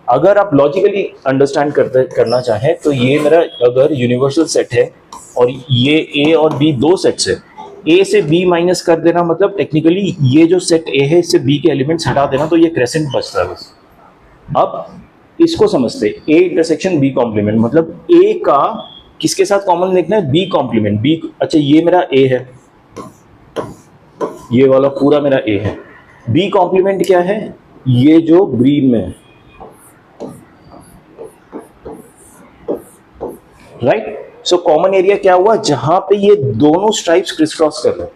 अगर आप लॉजिकली अंडरस्टैंड करना चाहें तो ये मेरा अगर यूनिवर्सल सेट है और ये a और b दो सेट्स है, a से b माइनस कर देना मतलब टेक्निकली ये जो सेट a है इससे b के एलिमेंट्स हटा देना, तो ये क्रेसेंट बचता है बस। अब इसको समझते, a इंटरसेक्शन b कॉम्प्लीमेंट मतलब a का किसके साथ कॉमन लिखना है, b कॉम्प्लीमेंट b। अच्छा ये मेरा a है, ये वाला पूरा मेरा a है, b कॉम्प्लीमेंट क्या है, ये जो ग्रीन में है, राइट। सो कॉमन एरिया क्या हुआ, जहां पे ये दोनों स्ट्राइप्स क्रिस क्रॉस कर रहे हैं।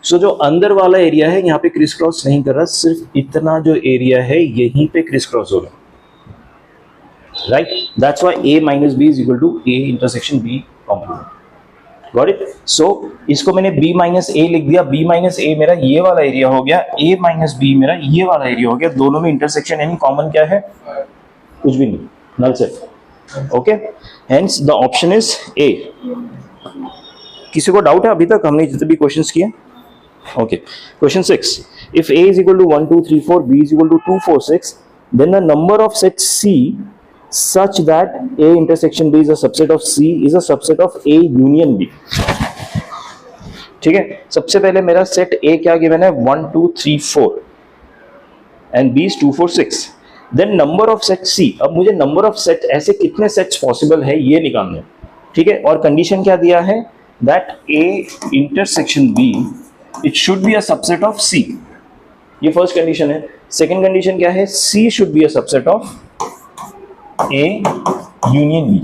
सो जो अंदर वाला एरिया है यहाँ पे क्रिस क्रॉस नहीं कर रहा, सिर्फ इतना जो एरिया है यहीं पे क्रिस क्रॉस हो रहा है, right. That's why a minus B is equal to a intersection b complement. Got it. So इसको मैंने b माइनस a लिख दिया, b माइनस a मेरा ये वाला एरिया हो गया, a माइनस b मेरा ये वाला एरिया हो गया, दोनों में इंटरसेक्शन यानी कॉमन क्या है, कुछ भी नहीं, null set. Okay, hence the option is A. किसी को डाउट है अभी तक हमने जितने भी क्वेश्चंस किए? Okay, question 6, if a is equal to 1 2 3 4, b is equal to 2 4 6, then the number of sets c such that a intersection b is a subset of c is a subset of a union b। ठीक है, सबसे पहले मेरा set a क्या given है, 1 2 3 4 and b is 2 4 6। Then number of set C, अब मुझे number of set ऐसे कितने सेट्स पॉसिबल है ये निकालना है। ठीक है, और कंडीशन क्या दिया है, that A intersection B it should be a subset of C, ये फर्स्ट कंडीशन है। सेकंड कंडीशन क्या है, C should be a subset of A union B।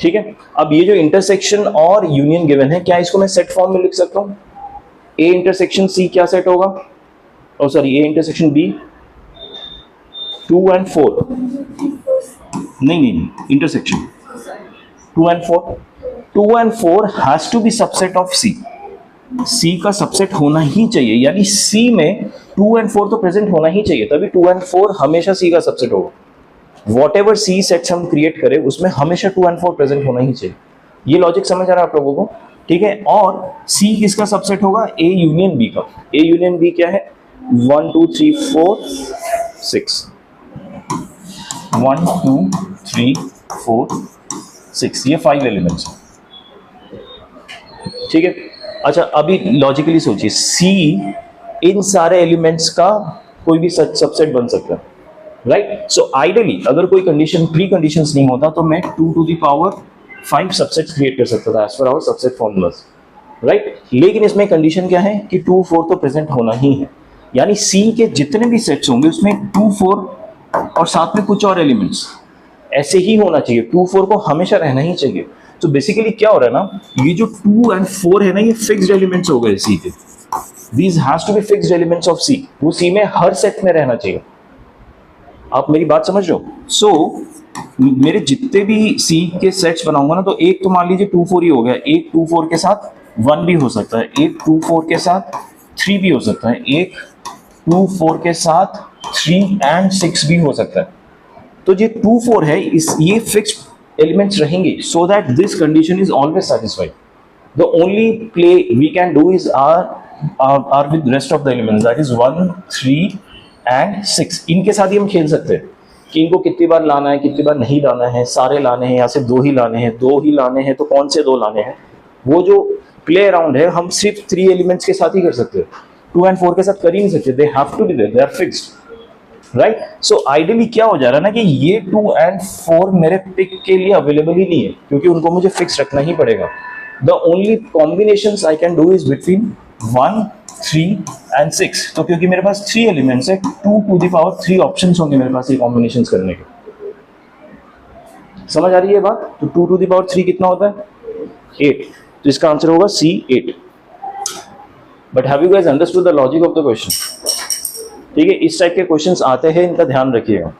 ठीक है, अब ये जो इंटरसेक्शन और यूनियन गिवन है, क्या इसको मैं सेट फॉर्म में लिख सकता हूं, A इंटरसेक्शन C क्या सेट होगा, oh sorry A intersection B 2 and 4, नहीं intersection 2 and 4, 2 and 4 has to be subset of C, C का सबसेट होना ही चाहिए, यानी C में 2 and 4 तो प्रेजेंट होना ही चाहिए, तभी 2 and 4 हमेशा C का सबसेट होगा। वॉट एवर C सेट्स हम क्रिएट करें उसमें हमेशा 2 and 4 प्रेजेंट होना ही चाहिए। ये लॉजिक समझ आ रहा है आप लोगों को? ठीक है, और C किसका सबसेट होगा, A यूनियन B का। A यूनियन B क्या है, 1 2 3 4 6, 1 2 3 4 6, ये 5 एलिमेंट्स हैं। ठीक है, अच्छा अभी लॉजिकली सोचिए, C इन सारे एलिमेंट्स का कोई भी सबसेट बन सकता है, राइट। सो आइडियली अगर कोई कंडीशन प्री कंडीशंस नहीं होता तो मैं 2 to the power 5 subsets create कर सकता था as per hour subset formulas, right. लेकिन इसमें कंडीशन क्या है कि 2 4 तो प्रेजेंट होना ही है, यानी C के जितने भी सेट्स होंगे उसमें 2 4 और साथ में कुछ और एलिमेंट्स ऐसे ही होना चाहिए, 2 4 को हमेशा रहना ही चाहिए। तो बेसिकली क्या हो रहा है ना, ये जो 2 and 4 है ना, ये फिक्स्ड एलिमेंट्स हो गए C के, these has to be fixed elements of C, वो C में हर सेट में रहना चाहिए। आप मेरी बात समझ रहे हो? सो मेरे जितने भी C के सेट्स बनाऊंगा ना, तो एक तो मान लीजिए 2 4 ही हो गया, एक 2 4 के साथ 1 भी हो सकता है, एक 2 4 के साथ 3 भी हो सकता है, एक 2 4 के साथ 3 and 6 भी हो सकता है। तो ये 2 4 है, ये फिक्स्ड एलिमेंट्स रहेंगे, so that this condition is always satisfied. The only play we can do is are with rest of the elements, that is 1 3 and 6। इनके साथ ही हम खेल सकते हैं कि इनको कितनी बार लाना है, कितनी बार नहीं लाना है, सारे लाने हैं या सिर्फ 2 ही लाने हैं, 2 ही लाने हैं तो कौन से 2 लाने हैं, वो जो प्ले अराउंड है हम सिर्फ 3 एलिमेंट्स के साथ ही कर सकते हैं। 2 एंड 4 के साथ कर ही नहीं सकते, they have to be there, they are fixed, right. So ideally क्या हो जा रहा है ना कि ये 2 एंड 4 मेरे पिक के लिए अवेलेबल ही नहीं है, क्योंकि उनको मुझे फिक्स रखना ही पड़ेगा। The only combinations I can do is between 1, 3 and 6। तो क्योंकि मेरे पास 3 एलिमेंट्स है, 2 टू द पावर 3 ऑप्शंस होंगे मेरे पास ये कॉम्बिनेशंस करने के। समझ आ रही है बात? तो 2 टू द पावर 3 कितना होता है? 8। तो इसका आंसर होगा C, 8। But have you guys understood the logic of the question? ठीक है, इस टाइप के क्वेश्चंस आते हैं, इनका ध्यान रखिएगा।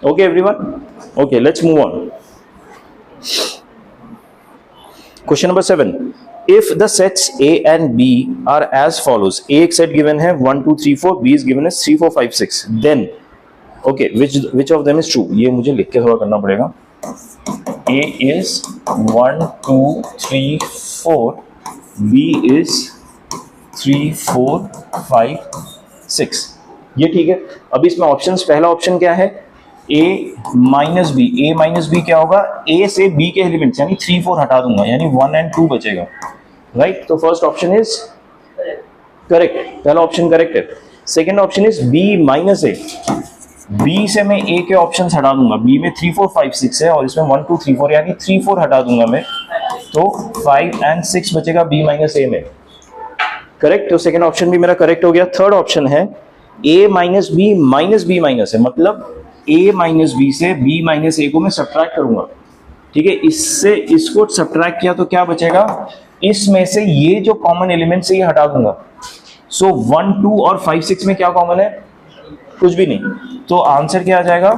Okay everyone, okay let's move on. Question number 7, if the sets A and B are as follows, A एक सेट गिवन है 1 2 3 4, B is given as 3 4 5 6, then okay which of them is true? ये मुझे लिख के थोड़ा करना पड़ेगा। A is 1 2 3 4, B is 3 4 5 6, ये ठीक है। अब इसमें ऑप्शंस, पहला ऑप्शन क्या है? A minus B. A minus B क्या होगा? A से B के एलिमेंट्स यानी 3 4 हटा दूंगा, यानी 1 एंड 2 बचेगा, राइट। तो फर्स्ट ऑप्शन इज करेक्ट, पहला ऑप्शन करेक्ट है। Second option is B minus A। B से मैं A के ऑप्शंस हटा दूंगा, B में 3 4 5 6 है और इसमें 1 2 3 4 यानी 3 4 हटा दूंगा मैं, तो 5 एंड 6 बचेगा B माइनस A में, करेक्ट। तो सेकेंड ऑप्शन भी मेरा करेक्ट हो गया। थर्ड ऑप्शन है A minus B minus B minus है, मतलब A माइनस B से B माइनस A को मैं सब्ट्रैक्ट करूंगा, ठीक है। इससे इसको सब्ट्रैक्ट किया तो क्या बचेगा? इसमें से ये जो कॉमन एलिमेंट से ये हटा दूंगा। सो 1 2 और 5 6 में क्या कॉमन है? कुछ भी नहीं। तो आंसर क्या आ जाएगा?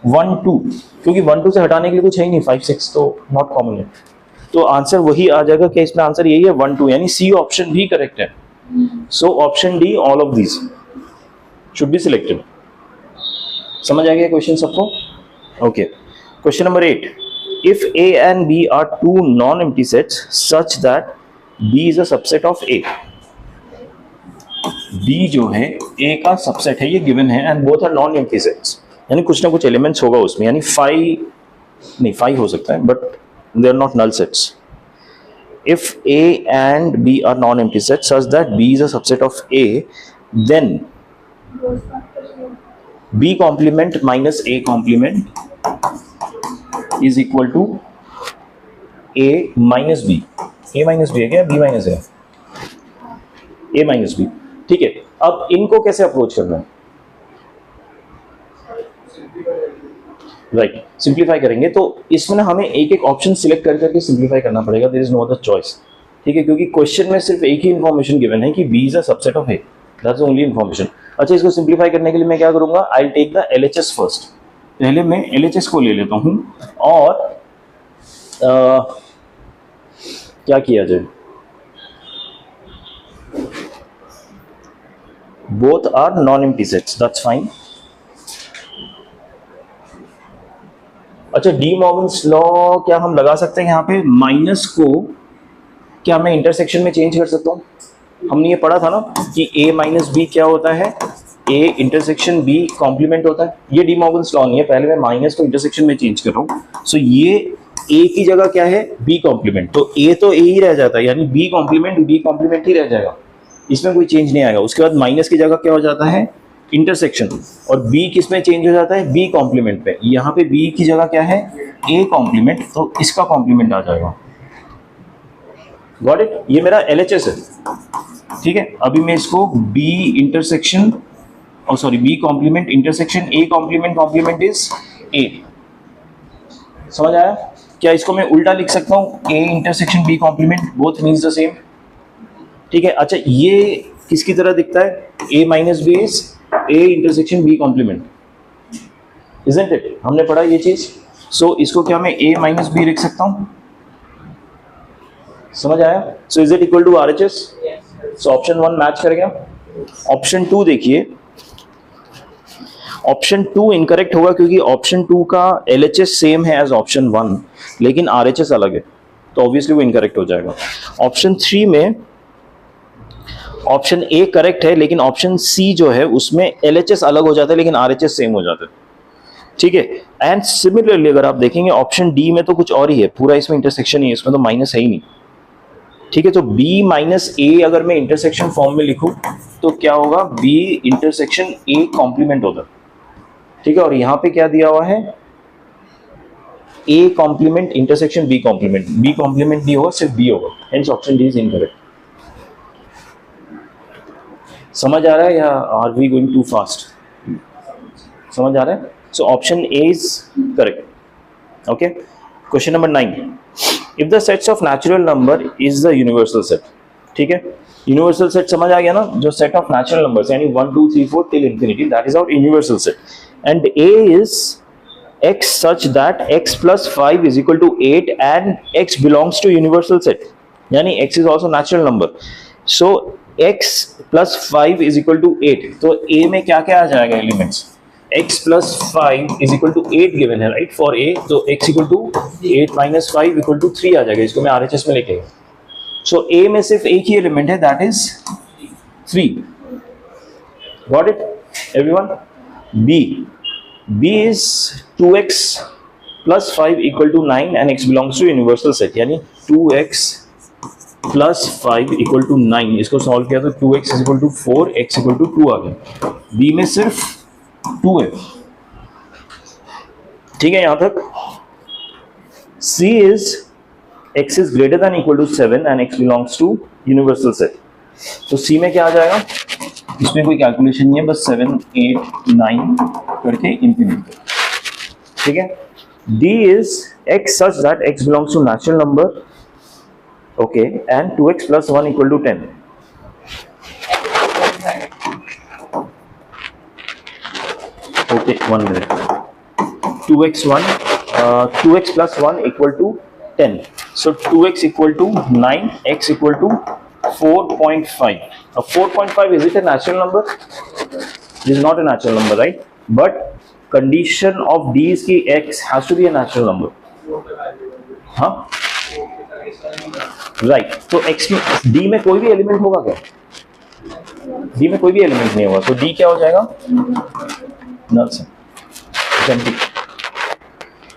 1 2, क्योंकि 1 2 से हटाने के लिए कुछ है ही नहीं, 5 6 तो नॉट कॉमन है। तो आंसर वही आ जाएगा कि इसमें आंसर यही है 1 2, यानी सी ऑप्शन भी करेक्ट है। So option D, all of these should be selected. समझ आ गया क्वेश्चन सबको? Okay, question number 8, if A and B are two non-empty sets such that B is a subset of A। B जो है A का subset है, ये given है, and both are non empty sets, यानी कुछ ना कुछ एलिमेंट्स होगा उसमें, यानी 5 हो सकता है, but they are not null sets. If A and B are non-empty sets such that B is a subset of A, then B complement minus A complement is equal to A minus B। A minus B है क्या? B minus है? A minus B, ठीक है। अब इनको कैसे approach करना है? राइट, सिंप्लीफाई करेंगे। तो इसमें ना हमें एक एक ऑप्शन सिलेक्ट कर करके सिंप्लीफाई करना पड़ेगा, there is no other choice, ठीक है, क्योंकि क्वेश्चन में सिर्फ एक ही इन्फॉर्मेशन गिवन है कि B is a subset of A, that's the only information. अच्छा, इसको सिंप्लीफाई करने के लिए मैं क्या करूंगा? I will take the LHS first. पहले मैं LHS को ले लेता हूं, और क्या किया जाए? Both are non empty sets, that's fine. अच्छा, डी मॉर्गन्स लॉ क्या हम लगा सकते हैं यहाँ पे? माइनस को क्या मैं इंटरसेक्शन में चेंज कर सकता हूँ? हमने ये पढ़ा था ना कि A माइनस बी क्या होता है? A इंटरसेक्शन B कॉम्प्लीमेंट होता है। ये डी मॉर्गन्स लॉ नहीं है, पहले मैं माइनस को इंटरसेक्शन में चेंज कर रहा हूँ। सो ये A की जगह क्या है? B कॉम्प्लीमेंट, तो A तो A ही रह जाता है, यानी B कॉम्प्लीमेंट ही रह जाएगा, इसमें कोई चेंज नहीं आएगा। उसके बाद माइनस की जगह क्या हो जाता है? इंटरसेक्शन, और B किस में चेंज हो जाता है? B कॉम्प्लीमेंट पे। यहाँ पे B की जगह क्या है? A कॉम्प्लीमेंट, तो इसका कॉम्प्लीमेंट आ जाएगा। Got it? ये मेरा LHS है, ठीक है। अभी मैं इसको B इंटरसेक्शन, और sorry B complement intersection A complement is A। समझ आया? क्या इसको मैं उल्टा लिख सकता हूँ? A intersection B complement, both means the same, ठीक है। अच्छा, ये किसकी तरह दिखता है? A minus B is A intersection B complement, isn't it? हमने पढ़ा ये चीज। सो इसको क्या मैं A माइनस बी लिख सकता हूं? समझ आया? So is it equal to RHS? So option 1 match कर गया। ऑप्शन 2 देखिए, ऑप्शन 2 इनकरेक्ट होगा, क्योंकि ऑप्शन 2 का LHS सेम है एज ऑप्शन 1, लेकिन RHS अलग है, तो ऑब्वियसली वो इनकरेक्ट हो जाएगा। ऑप्शन 3 में ऑप्शन A करेक्ट है, लेकिन ऑप्शन C जो है उसमें LHS अलग हो जाता है, लेकिन RHS सेम हो जाता है, ठीक है। एंड सिमिलरली अगर आप देखेंगे ऑप्शन D में तो कुछ और ही है, पूरा इसमें इंटरसेक्शन ही है, इसमें तो माइनस है ही नहीं, ठीक है, तो b माइनस a अगर मैं इंटरसेक्शन फॉर्म में लिखूं तो क्या होगा, b इंटरसेक्शन a कॉम्प्लीमेंट होगा, ठीक है, और यहां पे क्या दिया हुआ है, a complement intersection b complement, b complement नहीं होगा, सिर्फ b होगा, hence option D is incorrect. समझ आ रहा है या are we going too fast? समझ आ रहा है? So option A is correct. Okay, question number 9, if the sets of natural number is the universal set, ठीक है, यूनिवर्सल सेट समझ आ गया ना, जो सेट ऑफ नेचुरल नंबर्स यानी 1 2 3 4 till infinity, that is our universal set, and A is x such that x plus 5 is equal to 8 and x belongs to universal set, यानी x is also natural number, so x plus 5 is equal to 8, तो a में क्या क्या आ जाएगा elements, x plus 5 is equal to 8 given है, right, for a, तो x equal to 8 minus 5 equal to 3 आ जाएगा, इसको मैं RHS में लिखेगा, so a में सिर्फ एक ही एलिमेंट है, that is 3, got it everyone? b is 2x plus 5 equal to 9 and x belongs to universal set, यानी 2x plus 5 equal to 9, इसको सॉल्व किया तो 2x is equal to 4, x equal to 2 आ गया, b में सिर्फ 2 है, ठीक है यहां तक। c is x is greater than equal to 7 and x belongs to universal set, तो c में क्या आ जाएगा, इसमें कोई कैलकुलेशन नहीं है, बस 7 8 9 करके इंफिनिटी, ठीक है। d is x such that x belongs to natural number, okay, and 2x plus 1 equal to 10, okay, 1 minute, 2x plus 1 equal to 10, so 2x equal to 9, x equal to 4.5. Now 4.5, is it a natural number? It is not a natural number, right? But condition of d is कि x has to be a natural number. हाँ, right. तो x में d में कोई भी element होगा क्या? d में कोई भी एलिमेंट नहीं होगा, तो d क्या हो जाएगा? नल से, empty.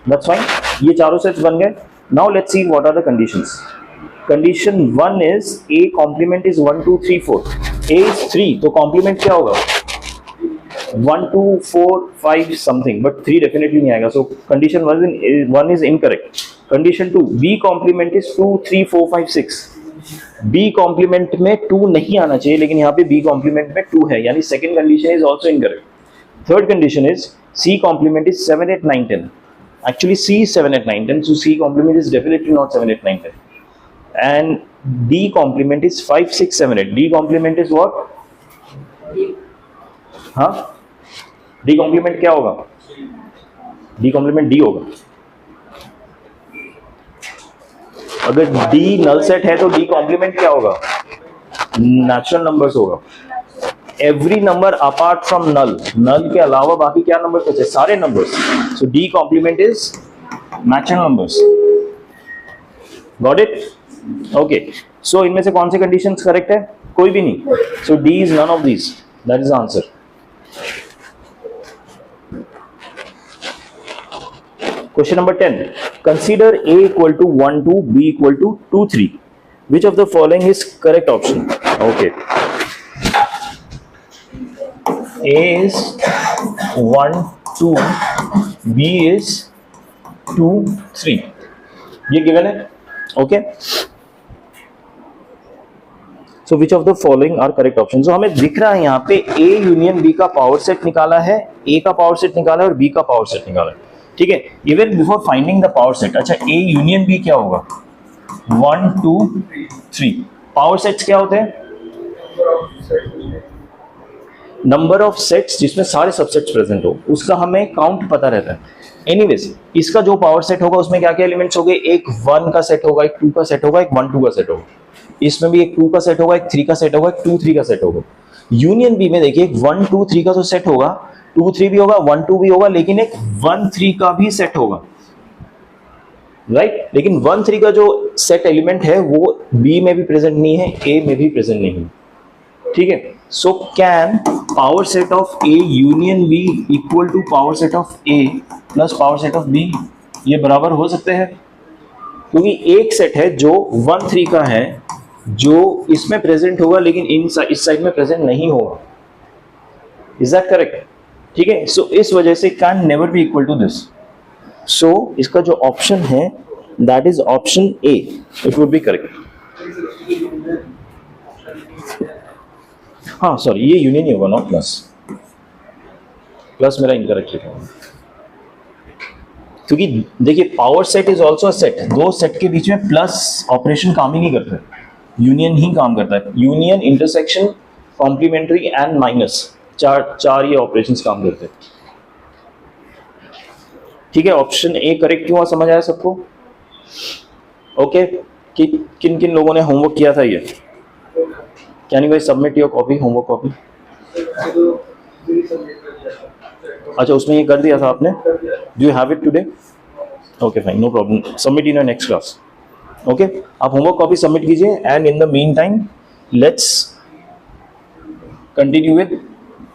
That's fine. ये चारों सेट्स बन गए. Now let's see what are the conditions. Condition 1 is a complement is 1 2 3 4. a is 3, तो complement क्या होगा? 1 2 4 5 something, but 3 definitely नहीं आएगा. So condition 1 is incorrect. Condition 2, b complement is 2 3 4 5 6. b complement में 2 नहीं आना चाहिए, लेकिन यहाँ पे b complement में 2 है, यानी second condition is also incorrect. Third condition is c complement is 7 8 9 10. Actually c is 7 8 9 10, so c complement is definitely not 7 8 9 10. And d complement is 5 6 7 8. d complement is what? हाँ, d complement क्या होगा? d complement d होगा. अगर d null set है तो d complement क्या होगा? Natural numbers होगा. Every number apart from null, null के अलावा बाकी क्या नंबर बचे? सारे numbers. So d complement is natural numbers. Got it? Okay, so इनमें से कौन से कंडीशंस करेक्ट है? कोई भी नहीं. सो d is none of these. That is the answer. Question number 10. Consider a equal to 1 2, b equal to 2 3. Which of the following is correct option? Okay. a is 1 2, b is 2 3. ये given है. Okay. So which of the following are correct options? So हमें दिख रहा है यहाँ पे a union b का power set निकाला है, a का पावर सेट निकाला है और b का पावर सेट निकाला है, ठीक है. Even before finding the power set, अच्छा a यूनियन b क्या होगा? 1 2 3. पावर सेट्स क्या होते हैं? नंबर ऑफ सेट्स जिसमें सारे सबसेट्स प्रेजेंट हो, उसका हमें काउंट पता रहता है. एनीवेज, इसका जो पावर सेट होगा उसमें क्या क्या एलिमेंट्स होंगे? एक 1 का सेट होगा, एक 2 का सेट होगा, एक 1 2 का सेट होगा. इसमें भी एक 2 का सेट होगा, एक 3 का सेट होगा, एक 2 3 का सेट होगा. यूनियन बी में देखिए 1 2 3 का तो सेट होगा, 2 3 भी होगा, 1 2 भी होगा, लेकिन एक 1 3 का भी सेट होगा, राइट. लेकिन 1 3 का जो सेट एलिमेंट है वो बी में भी प्रेजेंट नहीं है, ए में भी प्रेजेंट नहीं है, ठीक है. So can power set of A union B equal to power set of A plus power set of B, ये बराबर हो सकते हैं? क्योंकि एक सेट है जो 1 3 का है जो इसमें प्रेजेंट होगा लेकिन इस साइड में प्रेजेंट नहीं होगा। Is that correct? ठीक है, सो इस वजह से can never be equal to this. So इसका जो ऑप्शन है that is option A, it would be correct. हाँ सॉरी, ये यूनियन ही होगा, नॉट प्लस। प्लस मेरा इनकरेक्ट लिखा है, क्योंकि देखिए power set is also a set. दो सेट के बीच में प्लस ऑपरेशन काम ही नहीं करता है, यूनियन ही काम करता है। Union, intersection, complementary and minus, चार ये ऑपरेशंस काम करते हैं। ठीक है, ऑप्शन ए करेक्ट क्यों हुआ, समझ आया सबको? ओके, किन किन लोगों ने होमवर्क किया था ये? Can you guys submit your copy, homework copy? अच्छा, उसमें ये कर दिया था आपने? Do you have it today? Okay fine, no problem, submit in your next class. Okay, आप होमवर्क कॉपी सबमिट कीजिए and in the mean time let's continue with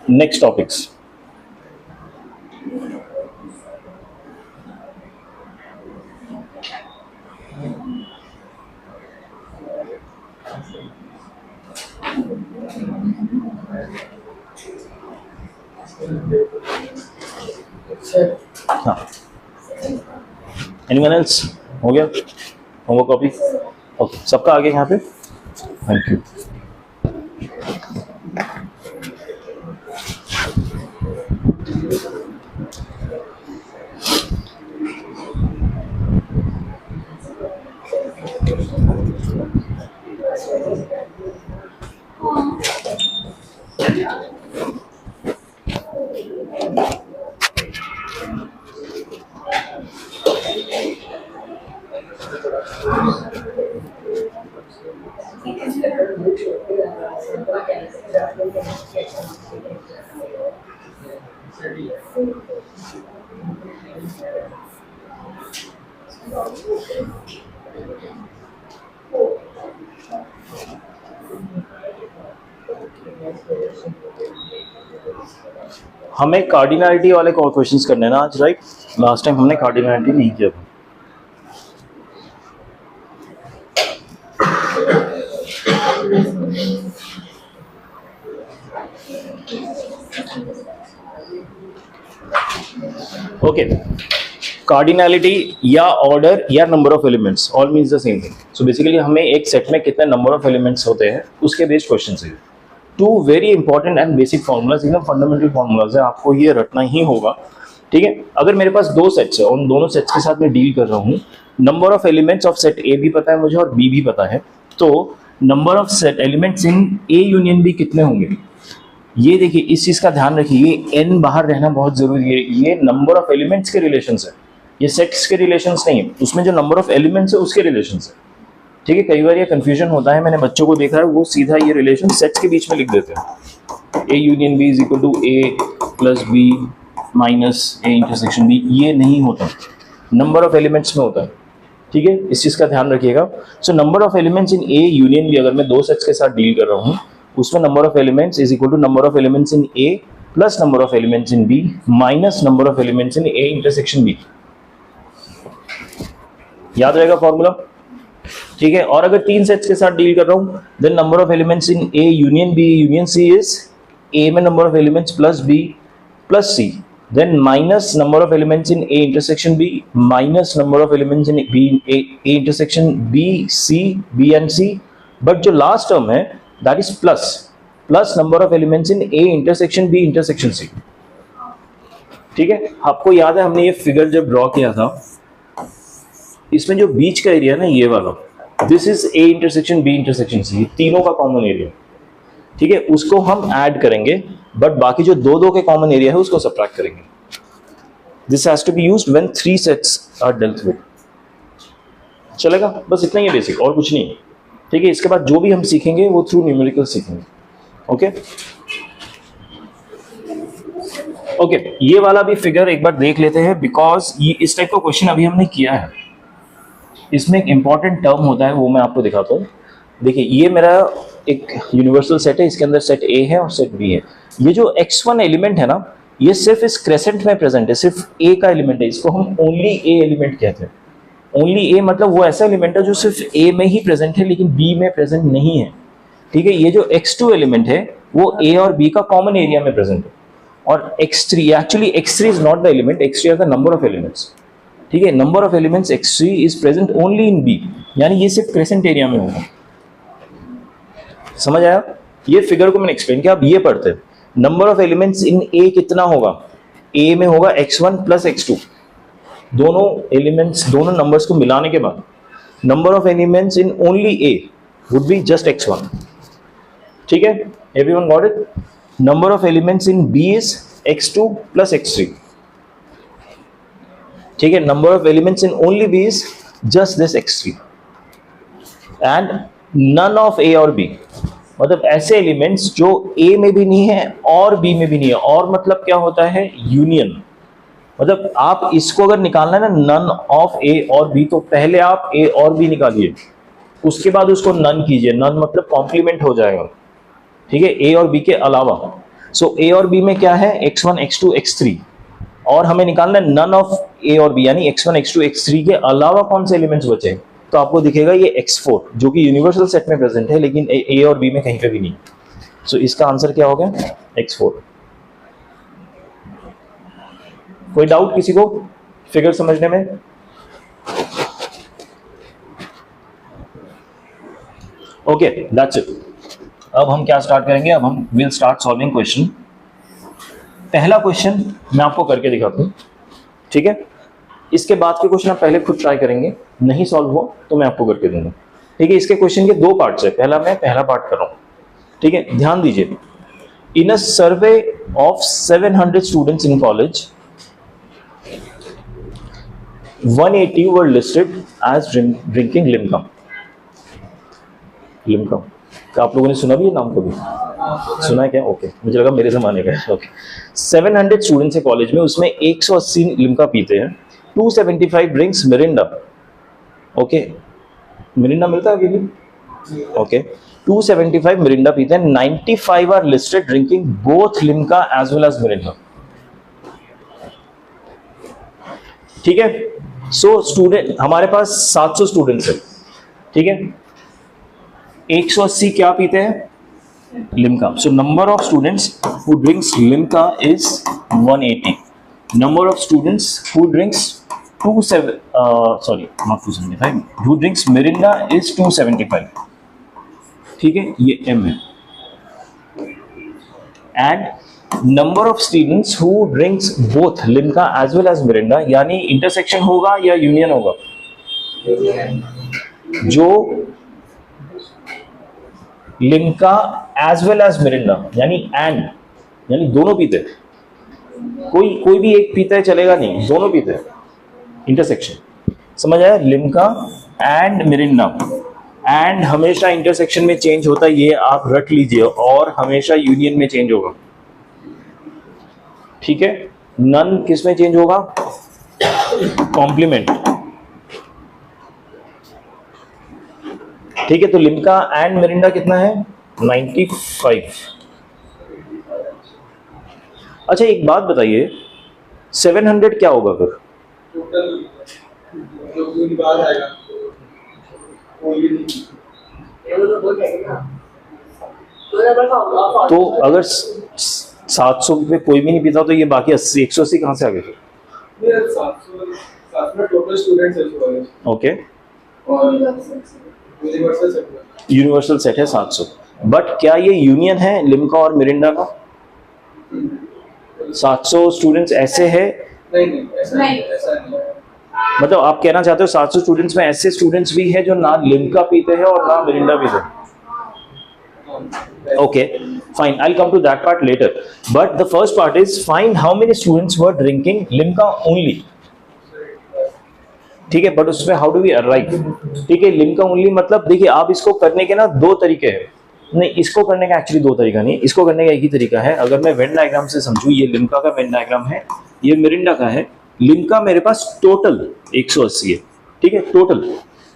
next topics. हाँ, एनीवन एल्स? हो गया होमवर्क कॉपी? ओके, सबका आ गया यहाँ पे? Thank you. हमें कार्डिनलिटी वाले क्वेश्चंस करने ना आज, राइट? लास्ट टाइम हमने कार्डिनलिटी नहीं किया था। ओके, कार्डिनलिटी या ऑर्डर या number of elements, all means the same thing. So basically हमें एक सेट में कितने नंबर ऑफ एलिमेंट्स होते हैं उसके बेस्ड क्वेश्चन है। Two very important and basic formulas, एकदम फंडामेंटल फॉर्मूलाज है, आपको ये रटना ही होगा। ठीक है, अगर मेरे पास दो सेट्स है, उन दोनों सेट्स के साथ मैं डील कर रहा हूँ, number of elements of set ए भी पता है मुझे और बी भी पता है, तो number of set elements in A union B कितने होंगे? ये देखिए, इस चीज का ध्यान रखिए, ये एन बाहर रहना बहुत जरूरी है। ये नंबर ऑफ एलिमेंट्स के रिलेशंस है, ये सेट्स के रिलेशंस नहीं है, उसमें जो नंबर ऑफ एलिमेंट्स है उसके रिलेशंस है। ठीक है, कई बार ये कंफ्यूजन होता है, मैंने बच्चों को देखा है वो सीधा ये रिलेशन सेट्स के बीच में लिख देते हैं, A union B is equal to A plus B minus A intersection B. ये नहीं होता, नंबर ऑफ एलिमेंट्स में होता है। ठीक है, इस चीज का ध्यान रखिएगा। So number of elements in A union B, अगर मैं दो सेट्स के साथ डील कर रहा हूँ, उसमें number of elements is equal to number of elements in A plus number of elements in B minus number of elements in A intersection B. याद रहेगा फॉर्मूला? ठीक है, और अगर तीन सेट्स के साथ डील कर रहा हूं, then number of elements in A union B union C is A में number of elements plus B plus C, then minus number of elements in A intersection B minus number of elements in B A intersection B C B and C, but जो last term है that is plus number of elements in A intersection B intersection C. ठीक है, आपको याद है हमने ये figure जब ड्रॉ किया था, इसमें जो बीच का एरिया ना ये वाला, this is A intersection B intersection C, तीनों का कॉमन एरिया। ठीक है, उसको हम ऐड करेंगे, बट बाकी जो दो के कॉमन एरिया है उसको सबट्रैक्ट करेंगे। This has to be used when three sets are dealt with. चलेगा? बस इतना ही बेसिक, और कुछ नहीं। ठीक है, इसके बाद जो भी हम सीखेंगे वो थ्रू न्यूमेरिकल सीखेंगे। ओके ओके, ये वाला भी फिगर एक बार देख लेते हैं, बिकॉज ये इस टाइप का क्वेश्चन अभी हमने किया है। इसमें एक इंपॉर्टेंट टर्म होता है, वो मैं आपको दिखाता हूँ। देखिए, ये मेरा एक यूनिवर्सल सेट है, इसके अंदर सेट ए है और सेट बी है। ये जो x1 एलिमेंट है ना, ये सिर्फ इस क्रेसेंट में प्रेजेंट है, सिर्फ ए का एलिमेंट है, इसको हम ओनली ए एलिमेंट कहते हैं। ओनली ए मतलब वो ऐसा एलिमेंट है जो सिर्फ ए में ही प्रेजेंट है लेकिन बी में प्रेजेंट नहीं है। ठीक है, ये जो x2 एलिमेंट है वो ए और बी का कॉमन एरिया में प्रेजेंट है, और x3 actually x3 is not the element, x3 are the number of elements. ठीक है, number of elements x3 is present only in b, यानी ये सिर्फ क्रेसेंट एरिया में होगा। समझ आया? ये फिगर को मैंने एक्सप्लेन किया। अब ये पढ़ते हैं, number of elements in a कितना होगा? a में होगा x1 प्लस x2, दोनों एलिमेंट्स दोनों नंबर्स को मिलाने के बाद number of elements in only a would be just x1। ठीक है, everyone got it? Number of elements in b is x2 plus x3। ठीक है, number of elements in only b is just this x3 and none of a और b, मतलब ऐसे elements जो a में भी नहीं है और b में भी नहीं है। और मतलब क्या होता है? यूनियन। मतलब आप इसको अगर निकालना है ना नन ऑफ a और b, तो पहले आप a और b निकालिए, उसके बाद उसको नन कीजिए। नन मतलब कॉम्प्लीमेंट हो जाएगा। ठीक है, a और b के अलावा। सो a और b में क्या है? x1 x2 x3, और हमें निकालना है नन ऑफ a और b, यानी x1 x2 x3 के अलावा कौन से एलिमेंट्स बचे। तो आपको दिखेगा ये x4 जो कि यूनिवर्सल सेट में प्रेजेंट है लेकिन a और b में कहीं पे भी नहीं। सो इसका आंसर क्या हो गया? x4। कोई डाउट किसी को फिगर समझने में? Okay, that's it. अब हम क्या स्टार्ट करेंगे? अब हम विल स्टार्ट सॉल्विंग क्वेश्चन। पहला क्वेश्चन मैं आपको करके दिखाता हूँ। ठीक है, इसके बाद के क्वेश्चन आप पहले खुद ट्राई करेंगे, नहीं सॉल्व हो तो मैं आपको करके दूंगा। ठीक है, इसके क्वेश्चन के दो पार्ट्स है, मैं पहला पार्ट कर रहा हूँ। ठीक है, ध्यान दीजिए। In a survey of 700 students in college 180 were listed as drinking Limca. Limca तो आप लोगों ने सुना भी है नाम कभी? सुना है क्या? ओके, मुझे लगा मेरे जमाने का है। ओके, 700 स्टूडेंट्स है कॉलेज में, उसमें 180 लिम्का पीते हैं, 275 ड्रिंक्स मिरिंडा। ओके, मिरिंडा मिलता है अभी भी? ओके, 275 मिरिंडा पीते हैं, 95 are listed drinking both Limca as well as Mirinda. ठीक है, सो स्टूडेंट हमारे पास 700 स्टूडेंट्स है। ठीक है, 180 क्या पीते हैं? Limca. So number of students who drinks Limca is 180। Number of students who drinks 275 who drinks Mirinda is 275। ठीक है, ये m है। And number of students who drinks both Limca as well as Mirinda, यानी इंटरसेक्शन होगा या यूनियन होगा? जो Limca as well as Mirinda यानी एंड, यानी दोनों पीते हैं, कोई भी एक पीता है चलेगा नहीं, दोनों पीते हैं, इंटरसेक्शन। समझ आया? लिम्का एंड मिरिंडा, एंड हमेशा इंटरसेक्शन में चेंज होता है, ये आप रट लीजिए, और हमेशा यूनियन में चेंज होगा। ठीक है, नन किस में चेंज होगा? कॉम्प्लीमेंट। ठीक है, तो लिम्का एंड मिरिंडा कितना है? 95। अच्छा, एक बात बताइए, 700 क्या होगा फिर? तो अगर 700 पे कोई भी नहीं पीता तो ये बाकी 80 180 कहाँ से आ गए? ओके, यूनिवर्सल सेट है 700, बट क्या ये यूनियन है लिम्का और मिरिंडा का? 700 स्टूडेंट्स ऐसे है? नहीं। मतलब आप कहना चाहते हो 700 स्टूडेंट्स में ऐसे स्टूडेंट्स भी हैं जो ना लिम्का पीते हैं और ना मिरिंडा पीते हैं? Okay, fine. I'll come to that part later. But the first part is find how many students were drinking Limca only. ठीक है, बट उसमें हाउ डू वी अराइव? ठीक है, लिम्का ओनली मतलब देखिए, आप इसको करने के ना दो तरीके हैं। नहीं, इसको करने का एक्चुअली दो तरीका नहीं, इसको करने का एक ही तरीका है। अगर मैं वेन डायग्राम से समझूं, ये लिम्का का वेन डायग्राम है, ये मिरिंडा का है। लिम्का मेरे पास टोटल 180 है, ठीक है, टोटल।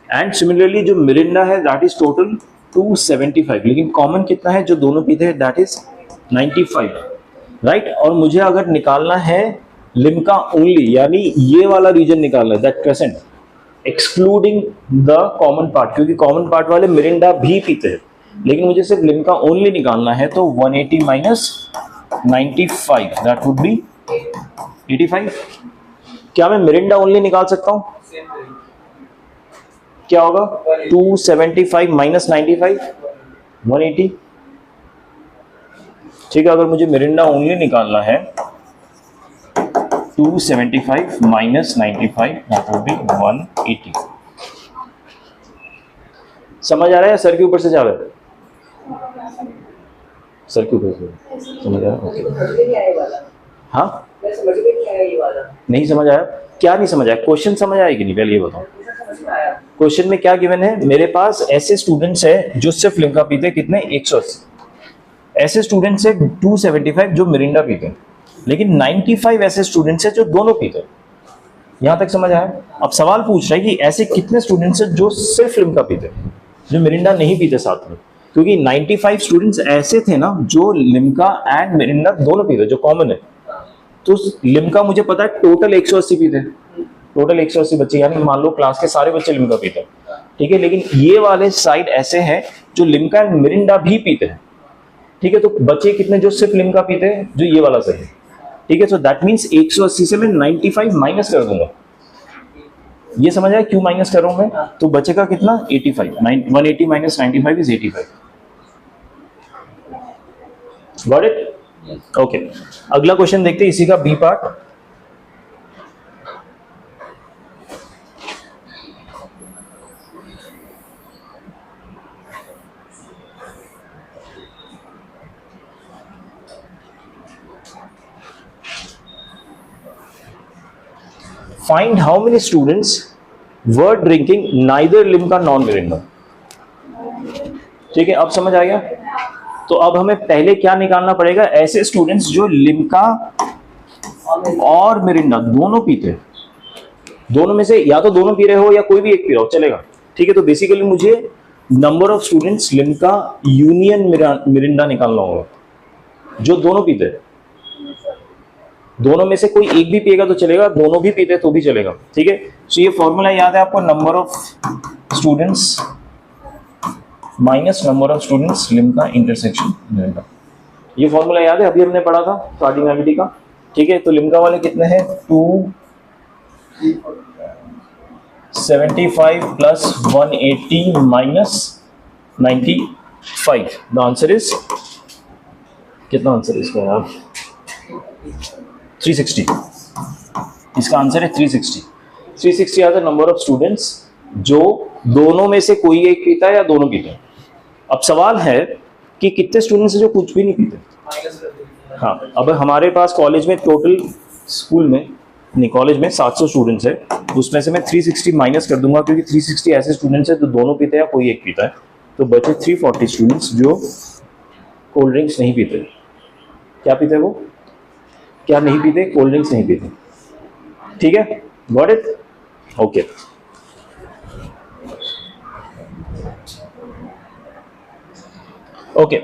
एंड सिमिलरली जो मिरिंडा है दैट इज टोटल 275, लेकिन कॉमन कितना है जो दोनों पीते हैं? That is 95, right. और मुझे अगर निकालना है लिम्का ओनली, यानी ये वाला रीजन निकालना है, that crescent, excluding the common part, क्योंकि कॉमन पार्ट वाले मिरिंडा भी पीते हैं, लेकिन मुझे सिर्फ लिम्का ओनली निकालना है, तो 180 माइनस 95 दैट वुड बी 85। क्या मैं मिरिंडा ओनली निकाल सकता हूं? क्या होगा? 275 माइनस 95 180। ठीक है, अगर मुझे मिरिंडा ओनली निकालना है 275 माइनस 95 दैट वुड बी 180। समझ आ रहा है या सर के ऊपर से जा रहा है? सर के ऊपर से समझ आ रहा है? ओके। हाँ, नहीं समझ आया? क्या नहीं समझ आया? क्वेश्चन समझ आया कि नहीं, पहले ये बताओ। क्वेश्चन में क्या गिवन है? मेरे पास ऐसे स्टूडेंट्स है जो सिर्फ लिम्का पीते हैं, कितने? 180। ऐसे स्टूडेंट्स है 275 जो मिरिंडा पीते हैं, लेकिन 95 ऐसे स्टूडेंट्स है जो दोनों पीते हैं। यहां तक समझ आया? अब सवाल पूछ रहा है कि ऐसे कितने स्टूडेंट्स है जो सिर्फ लिम्का पीते हैं, जो मिरिंडा नहीं पीते साथ में, क्योंकि 95 स्टूडेंट्स ऐसे थे ना जो लिम्का एंड मिरिंडा दोनों पीते, जो कॉमन है। तो लिम्का मुझे पता है टोटल 180 पीते, टोटल 180 बच्चे, यानी मान लो क्लास के सारे बच्चे लिम्का पीते हैं, ठीक है। लेकिन ये वाले साइड ऐसे हैं जो लिम्का एंड मिरिंडा भी पीते हैं, ठीक है। तो बच्चे कितने जो सिर्फ लिम्का पीते हैं, जो ये वाला सही है, ठीक है। सो दैट मीन्स 180 से मैं 95 माइनस कर दूंगा। ये समझ आया क्यों माइनस कर रहा हूं मैं? तो बचेगा कितना? 85। 180 minus 95 is 85। Got it? Okay, अगला क्वेश्चन देखते हैं, इसी का B part. Find how many students were drinking neither Limca nor Mirinda। ठीक है, अब समझ आ गया? तो अब हमें पहले क्या निकालना पड़ेगा? ऐसे स्टूडेंट्स जो लिम्का और मिरिंडा दोनों पीते हैं, दोनों में से या तो दोनों पी रहे हो या कोई भी एक पी रहा हो, चलेगा, ठीक है। तो बेसिकली मुझे number of students Limca union Mirinda निकालना होगा, जो दोनों पीते हैं। दोनों में से कोई एक भी पिएगा तो चलेगा, दोनों भी पीते तो भी चलेगा, ठीक है। सो ये फॉर्मूला याद है आपको? Number of students minus number of students Limca intersection Mirinda. ये फॉर्मूला याद है? अभी हमने पढ़ा था कार्डिनैलिटी का, ठीक है। तो लिम्का वाले कितने हैं? 275 plus 180 minus 95। The answer is कितना? आंसर इसका यार 360। इसका आंसर है 360। 360 are the number of students जो दोनों में से कोई एक पीता है या दोनों पीते हैं। अब सवाल है कि कितने स्टूडेंट्स हैं जो कुछ भी नहीं पीते। हाँ, अब हमारे पास कॉलेज में टोटल स्कूल में नहीं, कॉलेज में 700 स्टूडेंट्स है, उसमें से मैं 360 माइनस कर दूंगा, क्योंकि 360 ऐसे स्टूडेंट्स हैं जो दोनों पीते हैं या कोई एक पीता है। तो बचे 340 स्टूडेंट्स जो कोल्ड ड्रिंक्स नहीं पीते। क्या पीते हैं वो? क्या नहीं पीते? कोल्ड ड्रिंक्स नहीं पीते, ठीक है। Got it? ओके। ओके